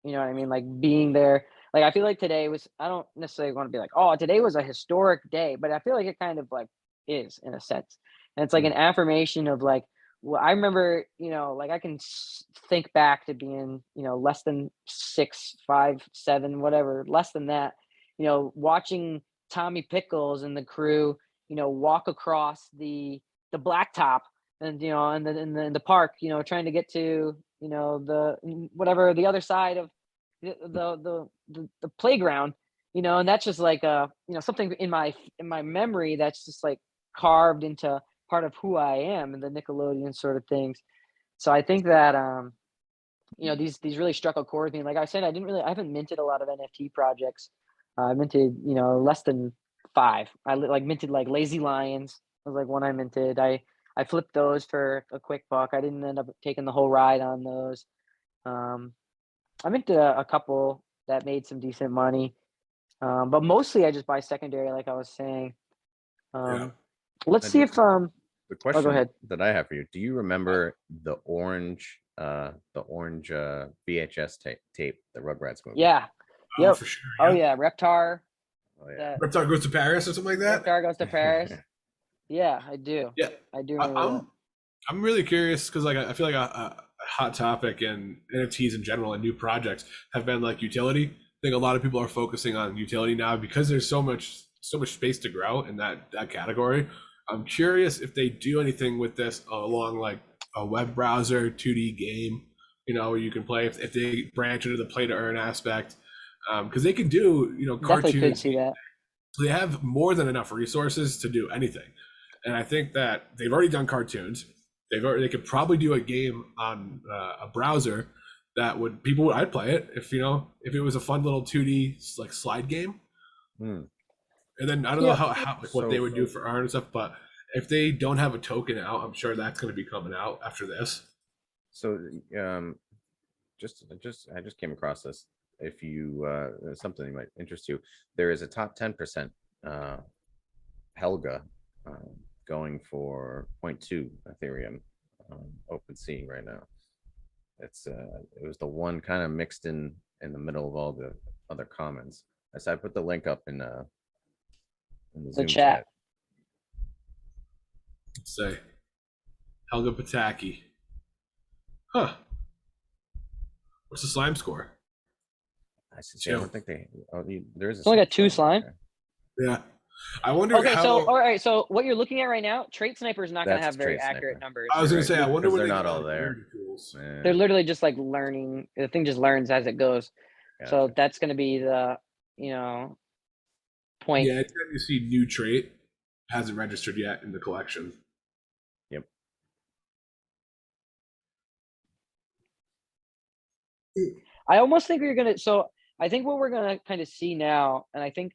S2: You know what I mean? Like being there. Like I feel like today was, I don't necessarily want to be like, oh, today was a historic day, but I feel like it kind of like is in a sense. And it's like an
S3: Mm.
S2: affirmation of like, well, I remember, like I can think back to being, less than 6, 5, 7, whatever, less than that, watching Tommy Pickles and the crew, walk across the blacktop and in the park, trying to get to the whatever the other side of the playground, and that's just like something in my memory that's just like carved into part of who I am and the Nickelodeon sort of things. So I think that these really struck a chord with me. Like I said, I haven't minted a lot of NFT projects. I minted less than 5. Like minted like Lazy Lions was like one I minted. I flipped those for a quick buck. I didn't end up taking the whole ride on those. Um, I minted a couple that made some decent money, but mostly I just buy secondary, like I was saying.
S1: Yeah.
S2: Let's
S3: And
S2: see if
S3: the
S2: Oh, go
S3: question
S2: ahead.
S3: that I have for you: do you remember the orange VHS tape, the Rugrats movie?
S2: Yeah.
S1: Oh,
S2: Yep.
S1: for sure.
S2: Oh
S1: Yeah.
S2: yeah, Reptar.
S3: Oh yeah.
S2: That
S1: Reptar Goes to Paris or something like that.
S2: Reptar goes to Paris. Yeah, I do.
S1: Yeah.
S2: I do
S1: I,
S2: remember that.
S1: I'm really curious because like I feel like a hot topic in NFTs in general and new projects have been like utility. I think a lot of people are focusing on utility now because there's so much space to grow in that category. I'm curious if they do anything with this along like a web browser 2D game, where you can play if they branch into the play to earn aspect, because they can do
S2: Definitely could
S1: cartoons.
S2: see that.
S1: They have more than enough resources to do anything, and I think that they've already done cartoons. They could probably do a game on a browser that I'd play it if it was a fun little 2D like slide game.
S3: Hmm.
S1: And then I don't know
S2: Yeah.
S1: how like, what they
S3: So
S1: would do for art and stuff, but if they don't have a token out, I'm sure that's going to be coming out after this.
S3: so um I just came across this. If you something that might interest you, there is a top 10% uh Helga going for zero point 0.2 Ethereum OpenSea right now. It was the one kind of mixed in the middle of all the other comments. So I put the link up in the
S2: The
S3: Zoom
S2: chat.
S3: chat.
S1: Let's say Helga Pataki. Huh. What's the slime score?
S3: I should say I don't think they. Oh, there is a.
S2: It's only got
S3: slime
S2: 2 slime.
S1: Yeah. I wonder
S2: Okay,
S1: how.
S2: so all right, so what you're looking at right now, Trait Sniper is not going to
S3: That's
S2: have very
S3: Trait
S2: accurate
S3: Sniper.
S2: numbers.
S1: I was going to
S3: Right,
S1: say, I wonder
S3: because
S1: what
S3: they're
S1: they
S3: not
S1: got
S3: all
S1: on
S3: there.
S1: Rarity tools.
S2: They're
S3: Yeah,
S2: literally just like learning. The thing just learns as it goes. So
S3: gotcha.
S2: that's going to be the point.
S1: Yeah, anytime you see new trait hasn't registered yet in the collection.
S3: Yep.
S2: I almost think we're gonna. So I think what we're gonna kind of see now, and I think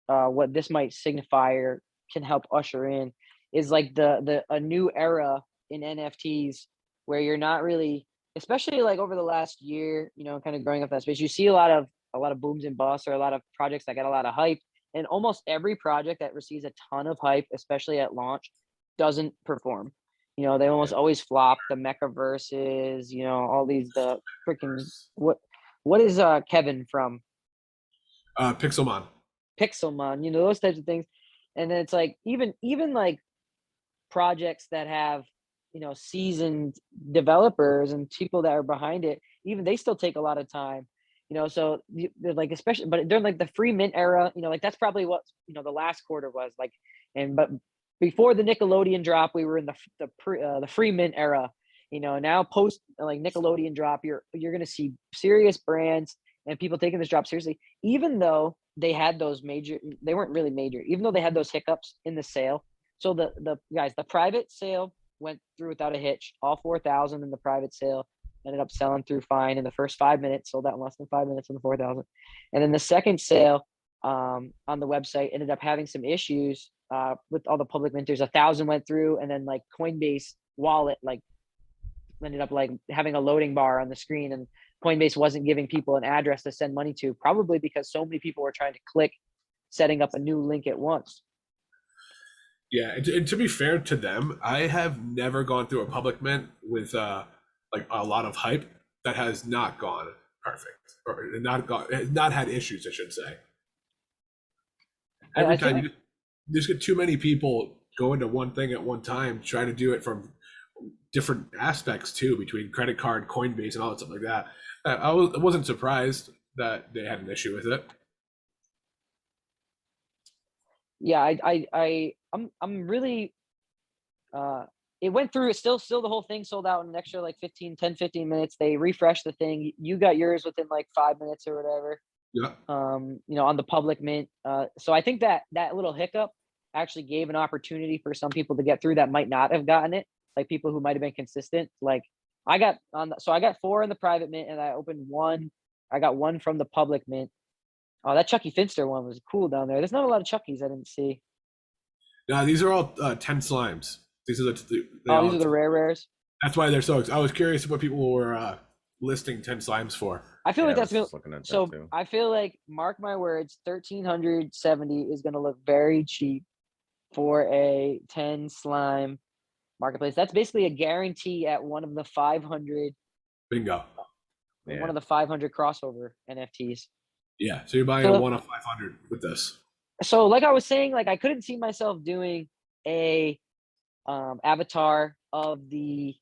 S2: what this might signify or can help usher in is like the a new era in NFTs where you're not really, especially like over the last year, kind of growing up that space. You see a lot of booms and busts or a lot of projects that get a lot of hype, and almost every project that receives a ton of hype, especially at launch, doesn't perform. They almost
S3: Yeah.
S2: always flop. The mecha verses, all these the freaking what is Kevin from
S1: Pixelmon.
S2: Pixelmon, those types of things. And then it's like even like projects that have seasoned developers and people that are behind it, even they still take a lot of time. So they're like, especially but during like the free mint era, like that's probably what the last quarter was like. But before the Nickelodeon drop, we were in the free mint era. Now post like Nickelodeon drop, you're gonna see serious brands and people taking this drop seriously, even though they weren't really major, even though they had those hiccups in the sale. So the private sale went through without a hitch. All 4,000 in the private sale ended up selling through fine in the first 5 minutes, sold out in less than 5 minutes in the 4,000. And then the second sale on the website ended up having some issues with all the public minters, 1,000 went through, and then like Coinbase wallet like ended up like having a loading bar on the screen, and Coinbase wasn't giving people an address to send money to, probably because so many people were trying to click setting up a new link at once.
S1: Yeah, and to be fair to them, I have never gone through a public mint with like a lot of hype that has not gone perfect, or not had issues, I should say. Every time you just get too many people going to one thing at one time, trying to do it from different aspects too, between credit card, Coinbase, and all that stuff like that. I wasn't surprised that they had an issue with it.
S2: Yeah, I'm really it went through. It's still the whole thing sold out in an extra like 15 minutes. They refreshed the thing. You got yours within like 5 minutes or whatever.
S1: Yeah.
S2: On the public mint. So I think that little hiccup actually gave an opportunity for some people to get through that might not have gotten it, like people who might have been consistent. Like I got 4 in the private mint, and I opened 1. I got 1 from the public mint. Oh, that Chucky Finster one was cool down there. There's not a lot of Chuckies I didn't see.
S1: No, these are all 10 slimes. These are
S2: these are the rare rares.
S1: That's why they're so. I was curious what people were listing 10 slimes for.
S2: I feel like that's
S3: gonna.
S2: So I feel like, mark my words, 1,370 is gonna look very cheap for a 10 slime marketplace. That's basically a guarantee at one of the 500.
S1: Bingo.
S2: One of the 500 crossover NFTs.
S1: Yeah, so you're buying a 1 of 500 with this.
S2: So like I was saying, like I couldn't see myself doing a avatar of the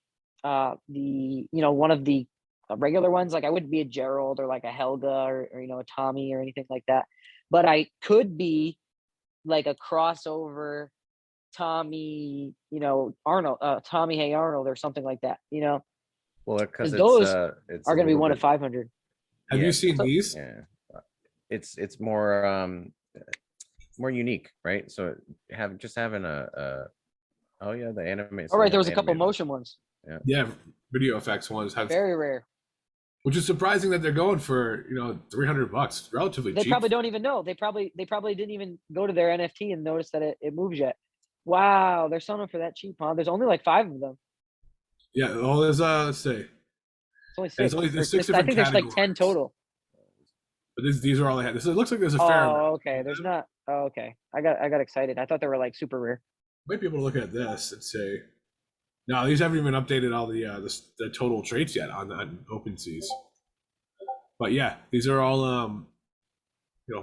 S2: one of the regular ones. Like I wouldn't be a Gerald or like a Helga or a Tommy or anything like that. But I could be like a crossover Tommy, Arnold, Tommy Hey Arnold or something like that,
S3: Well, because
S2: those
S3: are
S2: going to be 1 of 500.
S1: Have you seen these?
S3: Yeah, it's more more unique, right? So having a oh yeah, the anime.
S2: All right, there was a couple motion ones.
S1: Yeah, video effects ones have
S2: very rare.
S1: Which is surprising that they're going for $300, relatively cheap.
S2: They probably don't even know. They probably didn't even go to their NFT and notice that it moves yet. Wow, they're selling them for that cheap, huh? There's only like 5 of them.
S1: Yeah, well, there's let's see.
S2: It's only 6.
S1: There's 6 different
S2: I think there's like 10 total.
S1: But these are all they had. It looks like there's a fair amount.
S2: Oh, okay. There's not. Oh, okay. I got excited. I thought they were like super rare.
S1: Might be able to look at this and say, no, these haven't even updated all the total traits yet on OpenSeas. But yeah, these are all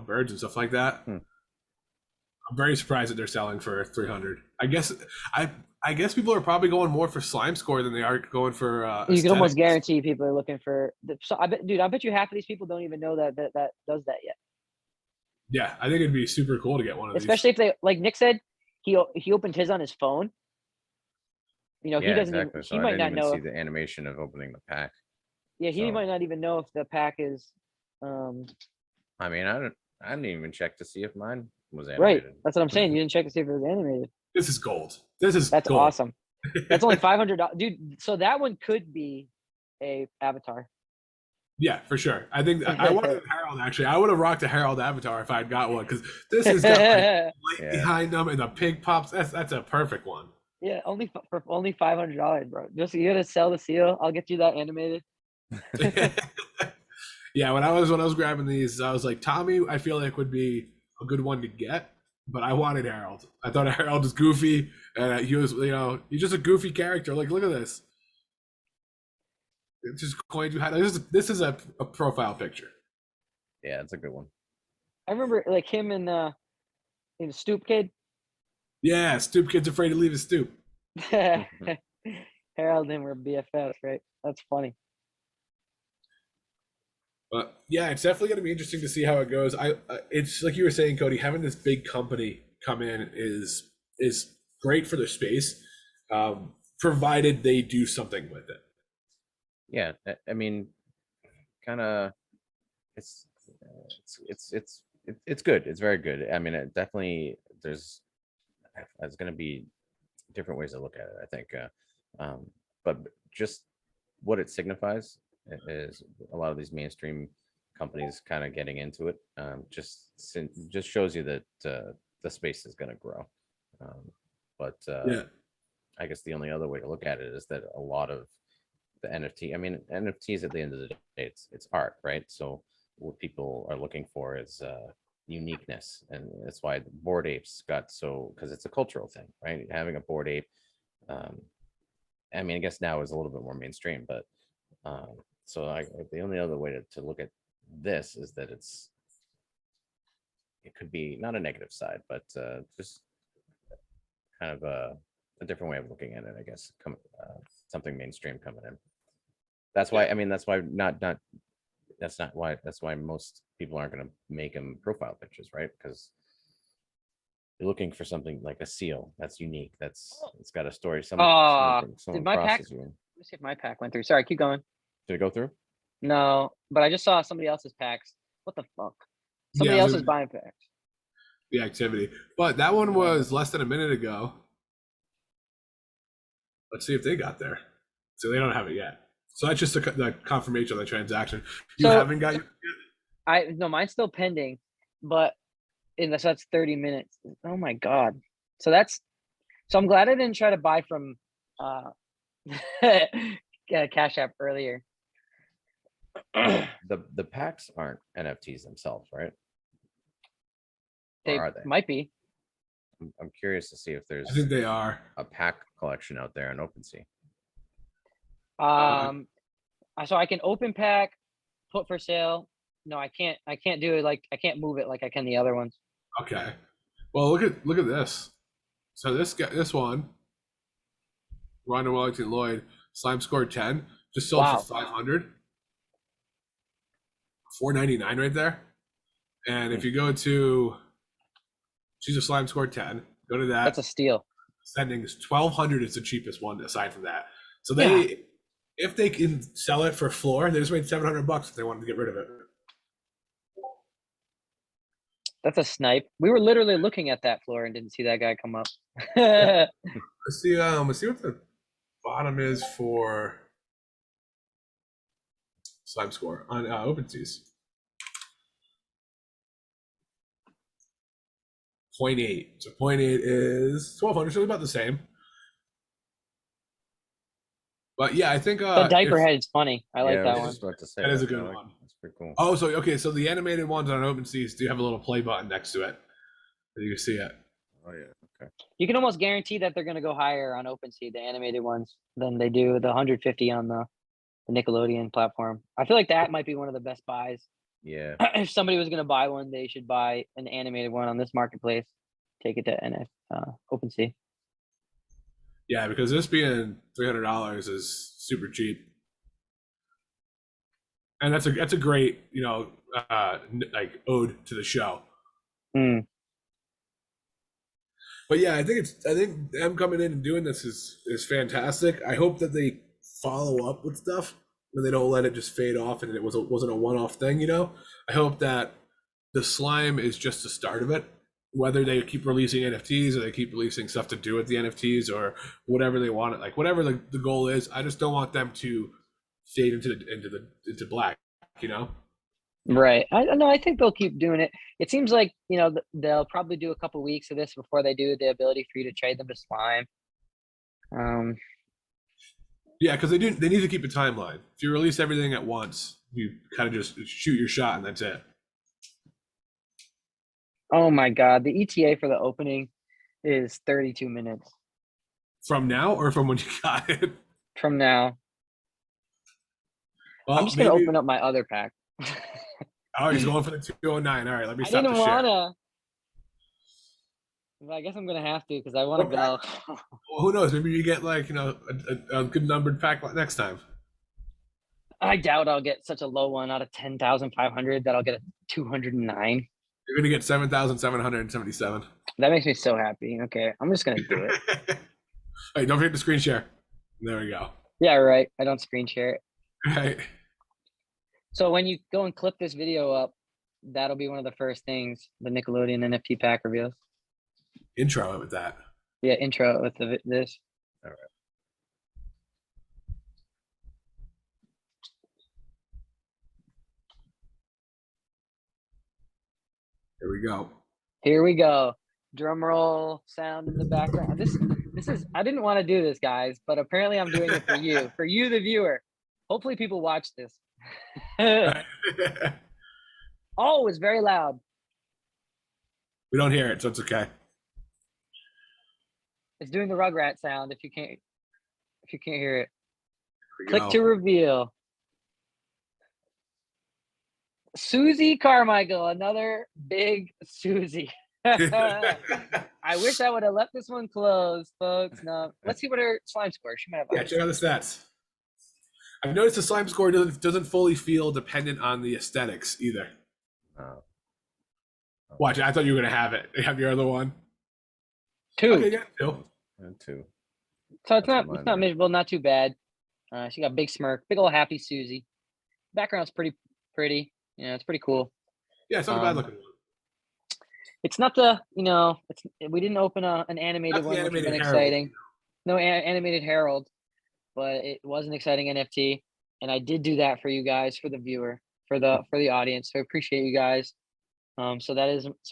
S1: birds and stuff like that. I'm very surprised that they're selling for 300. I guess people are probably going more for slime score than they are going for.
S2: You can almost guarantee people are looking for. So I bet you half of these people don't even know that does that yet.
S1: Yeah, I think it'd be super cool to get one of these.
S2: Especially if they, like Nick said, he opened his on his phone. He doesn't.
S3: Exactly.
S2: He might not know
S3: see the animation of opening the pack.
S2: Yeah, he might not even know if the pack is.
S3: I mean, I didn't even check to see if mine was animated.
S2: Right, that's what I'm saying. You didn't check to see if it was animated.
S1: This is gold.
S2: That's
S1: gold.
S2: Awesome. That's only $500, dude. So that one could be a avatar.
S1: Yeah, for sure. I think I wanted Harold. Actually, I would have rocked a Harold avatar if I had got one, because this has got like light behind them and the pig pops. That's a perfect one.
S2: Yeah, only $500, bro. Just you gotta sell the seal. I'll get you that animated.
S1: Yeah, when I was grabbing these, I was like, Tommy, I feel like would be a good one to get, but I wanted Harold. I thought Harold was goofy, and he was, he's just a goofy character. Like, look at this. It's just coins behind. This is a profile picture.
S3: Yeah, it's a good one.
S2: I remember like him in Stoop Kid.
S1: Yeah, Stoop Kid's afraid to leave his stoop.
S2: Harold and him were BFFs, right? That's funny.
S1: But yeah, it's definitely going to be interesting to see how it goes. It's like you were saying, Cody, having this big company come in is great for the space, provided they do something with it.
S3: Yeah, I mean, kind of, it's good. It's very good. I mean, it definitely there's going to be different ways to look at it, I think. But just what it signifies is a lot of these mainstream companies kind of getting into it. Just shows you that the space is going to grow. But
S1: Yeah.
S3: I guess the only other way to look at it is that a lot of the NFT, I mean, NFTs at the end of the day, it's art, right? So what people are looking for is uniqueness, and that's why the Bored Apes got so, because it's a cultural thing, right? Having a Bored Ape, I mean, I guess now is a little bit more mainstream, but so the only other way to look at this is that it could be not a negative side, but just kind of a different way of looking at it, I guess. Something mainstream coming in. That's why, I mean, that's why that's why most people aren't going to make them profile pictures, right? Because you're looking for something like a seal that's unique, it's got a story. Someone
S2: did my pack?
S3: crosses you.
S2: Let me see if my pack went through. Sorry, keep going.
S3: Did it go through?
S2: No, but I just saw somebody else's packs. What the fuck? Somebody
S1: Yeah,
S2: else is buying packs.
S1: the activity. But that one was less than a minute ago. Let's see if they got there. So they don't have it yet. So that's just the confirmation of the transaction. You
S2: So-
S1: haven't got it?
S2: No, mine's still pending, but that's 30 minutes. Oh my god. So I'm glad I didn't try to buy from Cash App earlier.
S3: The packs aren't NFTs themselves, right?
S2: They
S3: Or are they?
S2: might be.
S3: I'm curious to see if there's
S1: I think they are.
S3: a pack collection out there on OpenSea.
S2: So I can open pack, put for sale. No, I can't do it I can't move it like I can the other ones.
S1: Okay. Well, look at this. So this one, Ronda Wellington Lloyd, slime scored 10, just sold
S2: Wow.
S1: for 500. 499 right there. And if you go to she's a slime scored 10, go to that.
S2: That's a steal.
S1: Sending is 1200 is the cheapest one aside from that. So if they can sell it for floor, they just made $700 if they wanted to get rid of it.
S2: That's a snipe. We were literally looking at that floor and didn't see that guy come up.
S1: Let's see what the bottom is for slime score on OpenSeas. 0.8. So 0.8 is 1200, so about the same. But yeah, I think
S2: the diaper head is funny. I like that
S3: I
S2: one.
S3: was just about to say
S1: That is a good one.
S3: That's pretty cool.
S1: Oh, so okay, so the animated ones on OpenSeas do have a little play button next to it. So you can see it.
S3: Oh yeah. Okay.
S2: You can almost guarantee that they're going to go higher on OpenSea, the animated ones, than they do the 150 on the Nickelodeon platform. I feel like that might be one of the best buys.
S3: Yeah.
S2: If somebody was going to buy one, they should buy an animated one on this marketplace. Take it to OpenSea.
S1: Yeah, because this being $300 is super cheap, and that's a great like ode to the show.
S2: Mm.
S1: But yeah, I think them coming in and doing this is fantastic. I hope that they follow up with stuff and they don't let it just fade off and it wasn't a one-off thing. You know, I hope that the slime is just the start of it. Whether they keep releasing NFTs or they keep releasing stuff to do with the NFTs or whatever they want it, like whatever the goal is, I just don't want them to fade into black, you know?
S2: Right. I think they'll keep doing it. It seems like, they'll probably do a couple weeks of this before they do the ability for you to trade them to slime.
S1: Yeah, because they need to keep a timeline. If you release everything at once, you kind of just shoot your shot and that's it.
S2: Oh my God. The ETA for the opening is 32 minutes.
S1: From now or from when you got it?
S2: From now.
S1: Well,
S2: I'm just going to open up my other pack.
S1: Oh, he's going for the 209. All right, let me
S2: I
S1: stop
S2: didn't
S1: the share.
S2: wanna. But I guess I'm going to have to because I want to go.
S1: Well, who knows? Maybe you get like, a good numbered pack next time.
S2: I doubt I'll get such a low one out of 10,500 that I'll get a 209.
S1: You're going to get 7,777.
S2: That makes me so happy. Okay, I'm just going to do it.
S1: All right, don't forget to screen share. There we go.
S2: Yeah, right. I don't screen share it.
S1: Right.
S2: So when you go and clip this video up, that'll be one of the first things, the Nickelodeon NFT pack reveals.
S1: Intro it with that.
S2: Yeah, intro with this.
S3: All right.
S1: Here we go.
S2: Here we go. drum roll sound in the background. This is, I didn't want to do this, guys, but apparently I'm doing it for you, the viewer. Hopefully people watch this. Oh, it's very loud.
S1: We don't hear it, so it's okay.
S2: It's doing the Rugrat sound. If you can't hear it,
S1: We
S2: click
S1: go.
S2: to reveal. Susie Carmichael, another big Susie. I wish I would have left this one closed, folks. No, let's see what her slime score. She might have.
S1: Yeah, check out the stats. I've noticed the slime score doesn't fully feel dependent on the aesthetics either.
S3: Oh.
S1: Watch it. I thought you were gonna have it. You have your other one.
S2: 2.
S1: Okay, yeah, 2.
S3: And 2.
S2: So it's
S3: That's
S2: not miserable, not too bad. She got big smirk, big old happy Susie. Background's pretty. Yeah, it's pretty cool.
S1: Yeah, it's not a bad looking one.
S2: It's not the, we didn't open an animated one, which would have been exciting. No animated Herald, but it was an exciting NFT, and I did do that for you guys, for the viewer, for the audience. So I appreciate you guys. So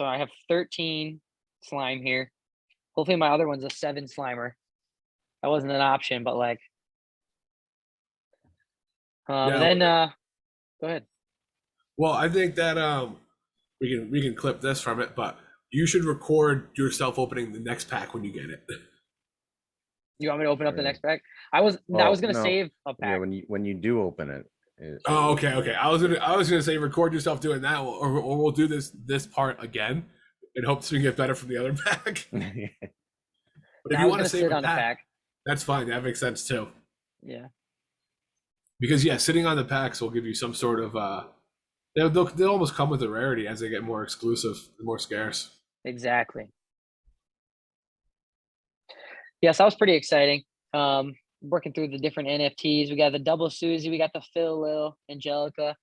S2: I have 13 slime here. Hopefully my other one's a 7 slimer. That wasn't an option, but like, and then go ahead.
S1: Well, I think that we can clip this from it, but you should record yourself opening the next pack when you get it.
S2: You want me to open up the
S3: Sure.
S2: next pack? I was gonna save a pack.
S3: Yeah, when you do open it.
S1: Oh, okay. I was gonna say record yourself doing that, or we'll do this part again, in hopes we can get better from the other pack. But if
S2: I
S1: you
S2: was
S1: want to
S2: gonna
S1: save
S2: sit
S1: a
S2: on the pack.
S1: that's fine. That makes sense too.
S2: Yeah.
S1: Because sitting on the packs will give you some sort of they'll almost come with a rarity as they get more exclusive, more scarce.
S2: Exactly. Yes, that was pretty exciting. Working through the different NFTs. We got the double Susie, we got the Phil Lil, Angelica.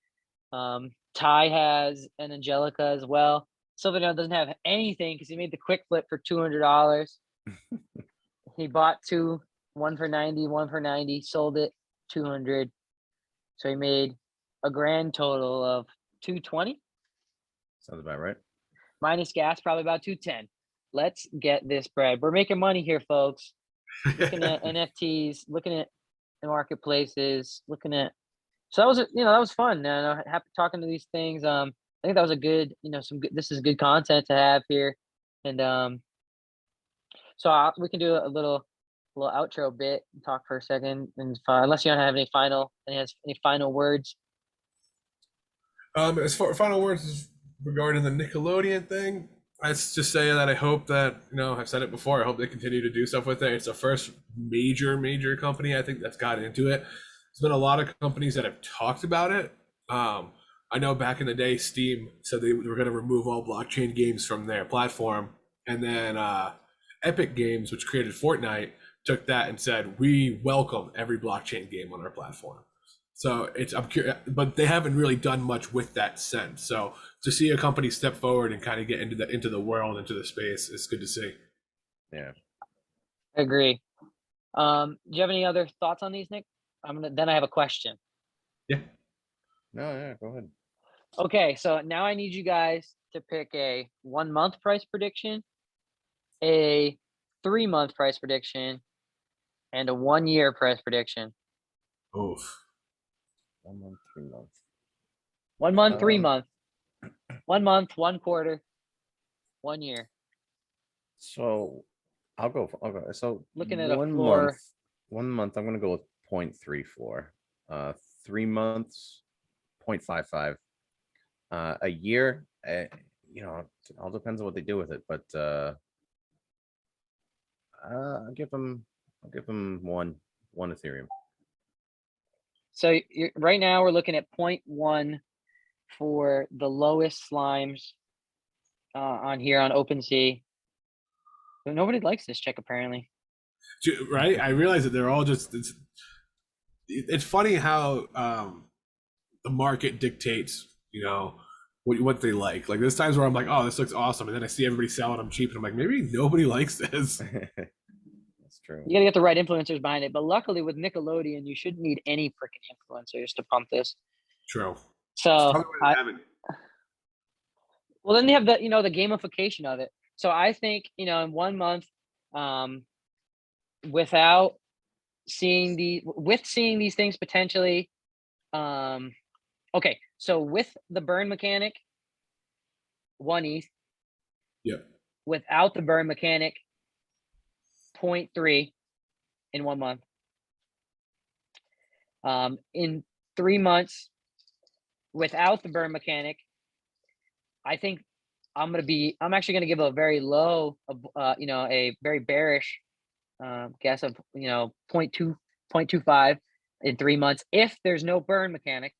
S2: Ty has an Angelica as well. Silverdale doesn't have anything because he made the quick flip for $200. He bought 2, one for 90, one for 90, sold it 200. So he made a grand total of 220.
S3: Sounds about right.
S2: Minus gas, probably about 210. Let's get this bread. We're making money here, folks. Looking at NFTs, looking at the marketplaces, so that was that was fun. Happy talking to these things. I think that was a good, this is good content to have here. And so we can do a little outro bit and talk for a second, and unless you don't have any final words.
S1: As far final words regarding the Nickelodeon thing, let's just say that I hope that I've said it before. I hope they continue to do stuff with it. It's the first major company I think that's got into it. There's been a lot of companies that have talked about it. I know back in the day, Steam said they were going to remove all blockchain games from their platform, and then Epic Games, which created Fortnite, took that and said, we welcome every blockchain game on our platform. So I'm curious, but they haven't really done much with that since. So to see a company step forward and kind of get into the world, into the space, it's good to see.
S3: Yeah,
S2: I agree. Do you have any other thoughts on these, Nick? Then I have a question.
S1: Yeah.
S3: No, yeah, go ahead.
S2: Okay, so now I need you guys to pick a 1 month price prediction, a 3 month price prediction, and a 1 year price prediction.
S1: Oof.
S3: 1 month, 3 months.
S2: 1 month, 3 month. 1 month, 1 quarter, 1 year.
S3: So I'll go. So
S2: looking at a floor.
S3: 1 month. I'm gonna go with 0.34. 3 months, 0.55. A year, it all depends on what they do with it, but I'll give them one Ethereum.
S2: So right now we're looking at 0.1 for the lowest slimes on here on OpenSea. But nobody likes this check apparently.
S1: Right? I realize that they're all just. It's funny how the market dictates, what they like. Like there's times where I'm like, oh, this looks awesome, and then I see everybody selling them cheap, and I'm like, maybe nobody likes this.
S3: That's true.
S2: You gotta get the right influencers behind it. But luckily with Nickelodeon, you shouldn't need any freaking influencers to pump this.
S1: True.
S2: So
S1: well, then they have the
S2: the gamification of it. So I think, in 1 month, without seeing these things potentially, okay, so with the burn mechanic, 1 ETH,
S1: Yep.
S2: without the burn mechanic, 0.3 in 1 month. In 3 months, without the burn mechanic, I think I'm actually gonna give a very low, a very bearish guess of 0.25 in 3 months if there's no burn mechanic.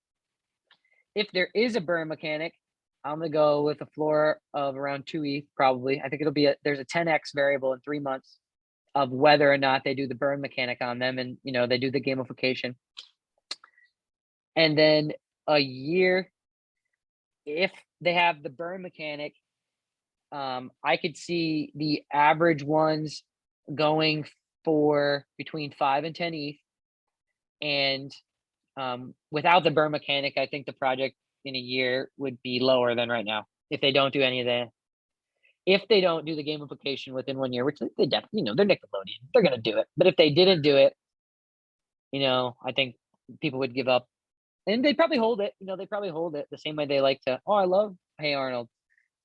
S2: If there is a burn mechanic, I'm gonna go with a floor of around 2 ETH probably. I think there's a 10x variable in 3 months of whether or not they do the burn mechanic on them, and they do the gamification. And then a year, if they have the burn mechanic, I could see the average ones going for between 5 and 10 ETH. And without the burn mechanic, I think the project in a year would be lower than right now if they don't do any of that. If they don't do the gamification within 1 year, which they definitely, they're Nickelodeon, they're gonna do it. But if they didn't do it, I think people would give up, and they'd probably hold it. They probably hold it the same way they like to. Oh, I love Hey Arnold.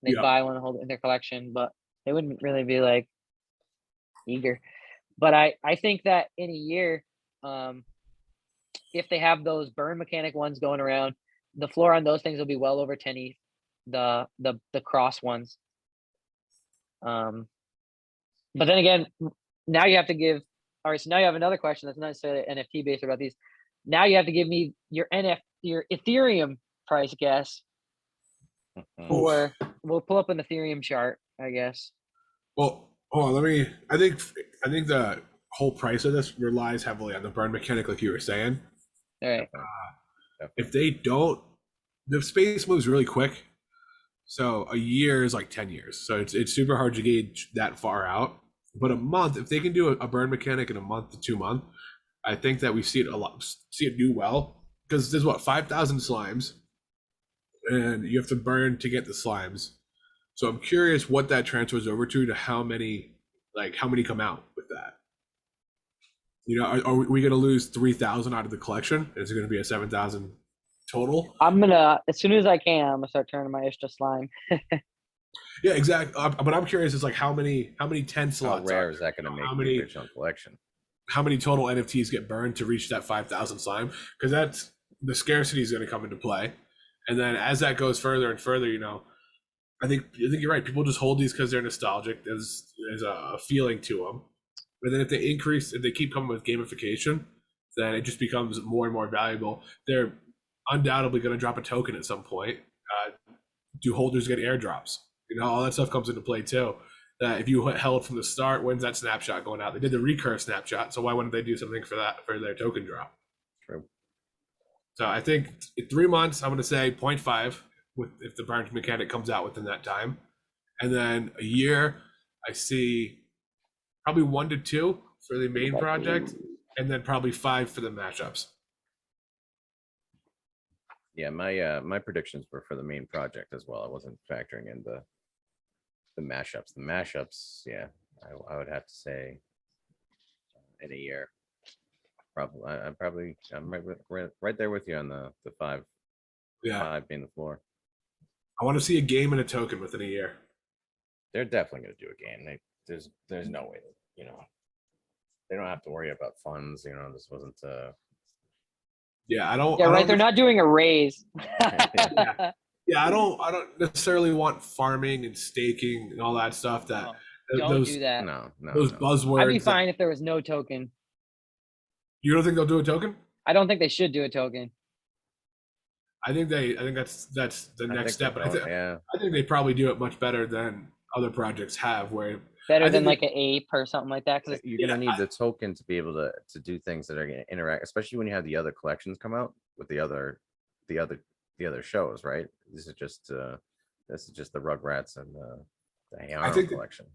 S2: They
S1: Yeah.
S2: buy one and hold it in their collection, but they wouldn't really be like eager. But I think that in a year, if they have those burn mechanic ones going around, the floor on those things will be well over 10 ETH. The cross ones. But then again, now you have to give. All right, so now you have another question that's not necessarily NFT based about these. Now you have to give me your Ethereum price guess. For we'll pull up an Ethereum chart, I guess.
S1: Well, hold on. I think the whole price of this relies heavily on the burn mechanic, like you were saying.
S2: All right.
S1: If they don't, the space moves really quick. So a year is like 10 years. So it's super hard to gauge that far out. But a month, if they can do a burn mechanic in a month to 2 months, I think that we see it do well, because there's 5,000 slimes, and you have to burn to get the slimes. So I'm curious what that transfers over to how many come out with that. Are we going to lose 3,000 out of the collection? Is it going to be a 7,000 total?
S2: I'm gonna, as soon as I can, I'm gonna start turning my Ishta slime.
S1: Yeah, exactly. But I'm curious, is how many 10 slots?
S3: How rare is that going to make the original collection?
S1: How many total NFTs get burned to reach that 5,000 slime? Because that's the scarcity is going to come into play, and then as that goes further and further, I think you're right. People just hold these because they're nostalgic. There's a feeling to them, and then if they keep coming with gamification, then it just becomes more and more valuable. They're undoubtedly going to drop a token at some point. Do holders get airdrops? All that stuff comes into play too. That if you held from the start, when's that snapshot going out? They did the recur snapshot, so why wouldn't they do something for their token drop?
S3: True.
S1: So I think in 3 months, I'm going to say 0.5 if the burn mechanic comes out within that time, and then a year, I see probably 1 to 2 for the main project, and then probably 5 for the mashups.
S3: Yeah, my predictions were for the main project as well. I wasn't factoring in the mashups. The mashups, yeah, I would have to say in a year. I'm right there with you on the 5.
S1: Yeah,
S3: 5 being the floor.
S1: I want to see a game and a token within a year.
S3: They're definitely going to do a game. There's no way that, they don't have to worry about funds. This wasn't.
S1: Yeah, I don't.
S2: Yeah, right. They're not doing a raise.
S1: Yeah, I don't necessarily want farming and staking and all that stuff. That
S2: don't do that.
S3: No.
S1: Those buzzwords.
S2: I'd be fine if there was no token.
S1: You don't think they'll do a token?
S2: I don't think they should do a token.
S1: I think that's the next step. But I think they probably do it much better than other projects have.
S2: Better than like an ape or something like that. Because
S3: you're gonna need the token to be able to do things that are gonna interact, especially when you have the other collections come out with the other shows, right? This is just the Rugrats and the Hey Arnold collection.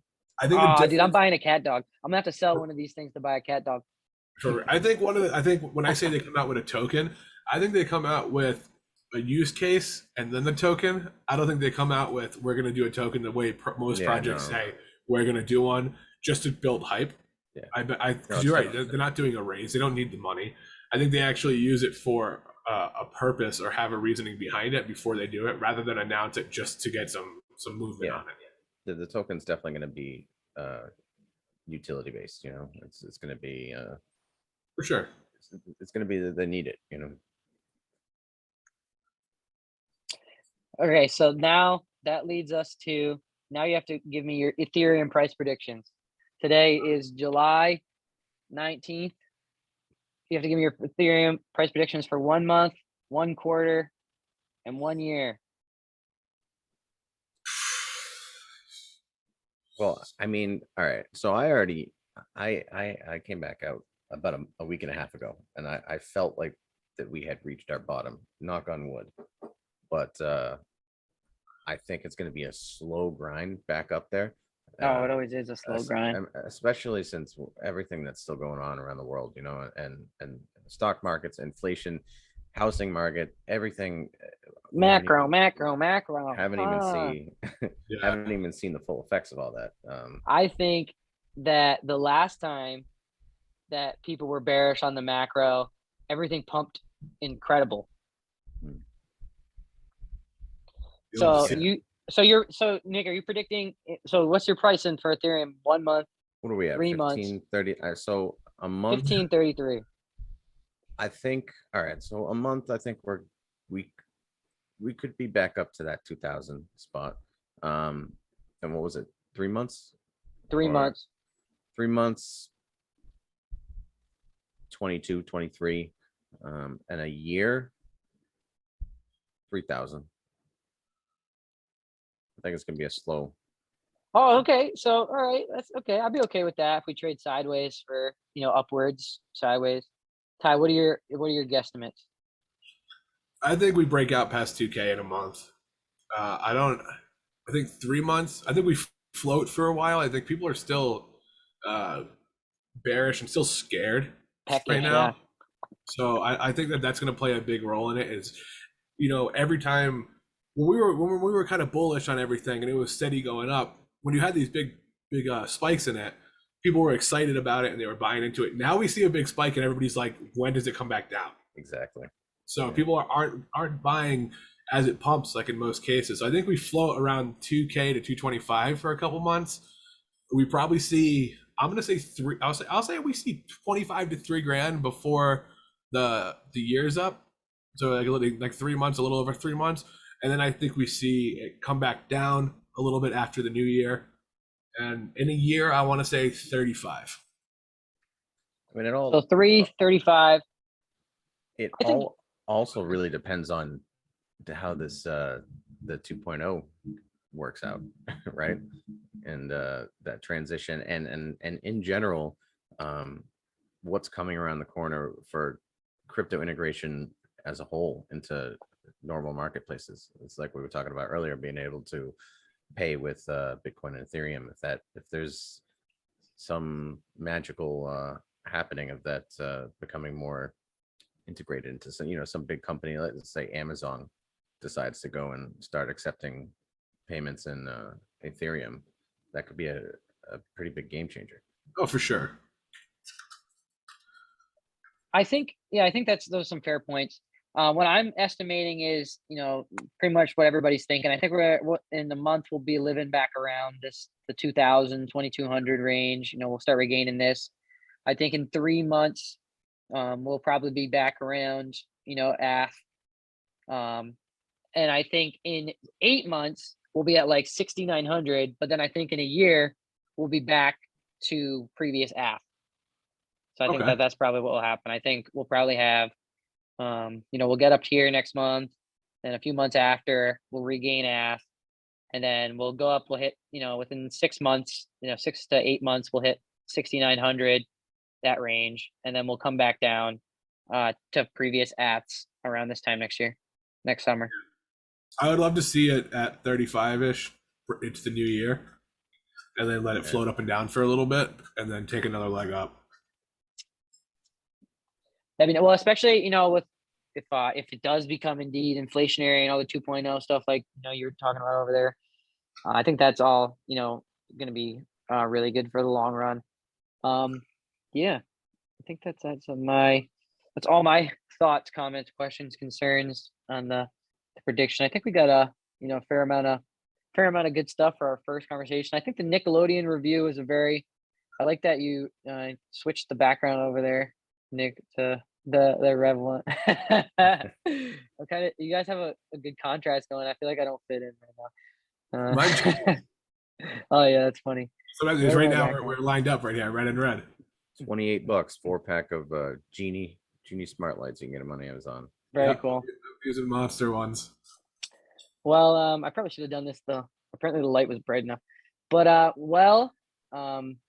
S1: I think
S2: dude, I'm buying a cat dog. I'm gonna have to sell one of these things to buy a cat dog.
S1: I think when I say they come out with a token, I think they come out with a use case and then the token. I don't think they come out with we're going to do a token the way most projects say we're going to do one just to build hype.
S3: Yeah.
S1: Because you're right, they're not doing a raise. They don't need the money. I think they actually use it for a purpose or have a reasoning behind it before they do it, rather than announce it just to get some movement on it.
S3: The token's definitely going to be utility based. You know, it's going to be
S1: For sure.
S3: It's going to be that they need it. You know.
S2: Okay, so now that leads us to, now you have to give me your Ethereum price predictions. Today is July 19th. You have to give me your Ethereum price predictions for 1 month, 1 quarter, and 1 year.
S3: Well, I mean, all right. So I came back out about a week and a half ago, and I felt like that we had reached our bottom. Knock on wood. But I think it's going to be a slow grind back up there.
S2: Oh, it always is a slow grind,
S3: especially since everything that's still going on around the world, you know, and stock markets, inflation, housing market, everything.
S2: Macro.
S3: Haven't even seen the full effects of all that.
S2: I think that the last time that people were bearish on the macro, everything pumped incredible. So Nick, are you predicting? So what's your pricing for Ethereum? 1 month?
S3: What are we at?
S2: 3 months?
S3: 30. So a month.
S2: 1533.
S3: I think. All right. So a month. I think we could be back up to that 2000 spot. And what was it? 3 months?
S2: 3 months.
S3: 3 months. 22, 23, and a year. 3000. I think it's gonna be a slow.
S2: Oh, okay. So, all right, that's okay. I'll be okay with that if we trade sideways for, you know, upwards, sideways. Ty, what are your guesstimates?
S1: I think we break out past 2K in a month. I think 3 months. I think we float for a while. I think people are still bearish and still scared right now. Yeah. So I think that's going to play a big role in it. Is, you know, every time when we were kind of bullish on everything and it was steady going up, when you had these big spikes in it, people were excited about it and they were buying into it. Now we see a big spike and everybody's like, when does it come back down?
S3: Exactly.
S1: So people aren't buying as it pumps, like in most cases. So I think we float around 2K to 225 for a couple months. We probably see, I'm gonna say three. I'll say we see 25 to $3,000 before the year's up. So like 3 months, a little over 3 months, and then I think we see it come back down a little bit after the new year. And in a year, I want to say 35.
S3: I mean, it all.
S2: So 335.
S3: It all also really depends on how this the 2.0 works out, right? And that transition and in general, what's coming around the corner for crypto integration as a whole into normal marketplaces. It's like we were talking about earlier, being able to pay with Bitcoin and Ethereum. If there's some magical happening of that becoming more integrated into some, you know, some big company, let's say Amazon decides to go and start accepting payments in Ethereum, that could be a pretty big game changer.
S1: Oh, for sure.
S2: I think those are some fair points. What I'm estimating is, you know, pretty much what everybody's thinking. I think we're in the month we'll be living back around the 2000, 2200 range. You know, we'll start regaining this. I think in 3 months, we'll probably be back around, you know, and I think in 8 months we'll be at like 6,900. But then I think in a year we'll be back to previous AF. So I think that's probably what will happen. I think we'll probably have, you know, we'll get up here next month, and a few months after we'll regain AF, and then we'll go up. We'll hit, you know, within 6 months, you know, 6 to 8 months, we'll hit 6,900, that range, and then we'll come back down to previous AFs around this time next summer.
S1: I would love to see it at 35-ish into the new year, and then let it float up and down for a little bit, and then take another leg up.
S2: I mean, well, especially, you know, with if it does become indeed inflationary and all the 2.0 stuff like you're talking about over there, I think that's all going to be really good for the long run. Yeah, I think that's all my thoughts, comments, questions, concerns on the prediction. I think we got a fair amount of good stuff for our first conversation. I think the Nickelodeon review is I like that you switched the background over there, Nick, to the Revelant. You guys have a good contrast going. I feel like I don't fit in right now.
S1: Mine
S2: Oh yeah, that's funny.
S1: So
S2: Where's
S1: right
S2: my
S1: now
S2: background?
S1: we're lined up right here, red and red.
S3: $28, 4-pack of Genie smart lights. You can get them on Amazon.
S2: Very
S1: Yeah,
S2: cool.
S1: These are monster ones.
S2: Well, I probably should have done this though. Apparently the light was bright enough. But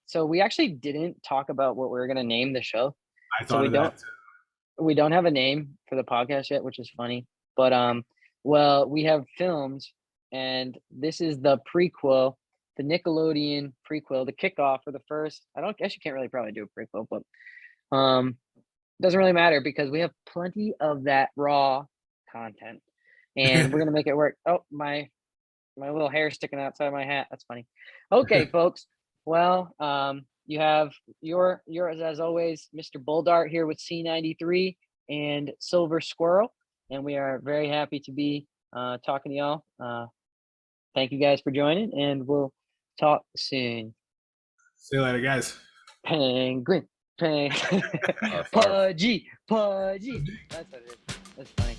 S2: so we actually didn't talk about what we were gonna name the show.
S1: I
S2: So
S1: thought of that.
S2: we don't have a name for the podcast yet, which is funny. But well, we have films, and this is the prequel, the Nickelodeon prequel, the kickoff for the first. I guess you can't really probably do a prequel, but doesn't really matter because we have plenty of that raw content, and we're gonna make it work. Oh, my little hair sticking outside my hat. That's funny. Okay, folks. Well, you have yours as always, Mr. Bulldart here with C93 and Silver Squirrel, and we are very happy to be talking to y'all. Thank you guys for joining, and we'll talk soon.
S1: See you later, guys.
S2: Penguin.
S3: Arf, arf.
S2: Pudgy. That's what it is. That's funny.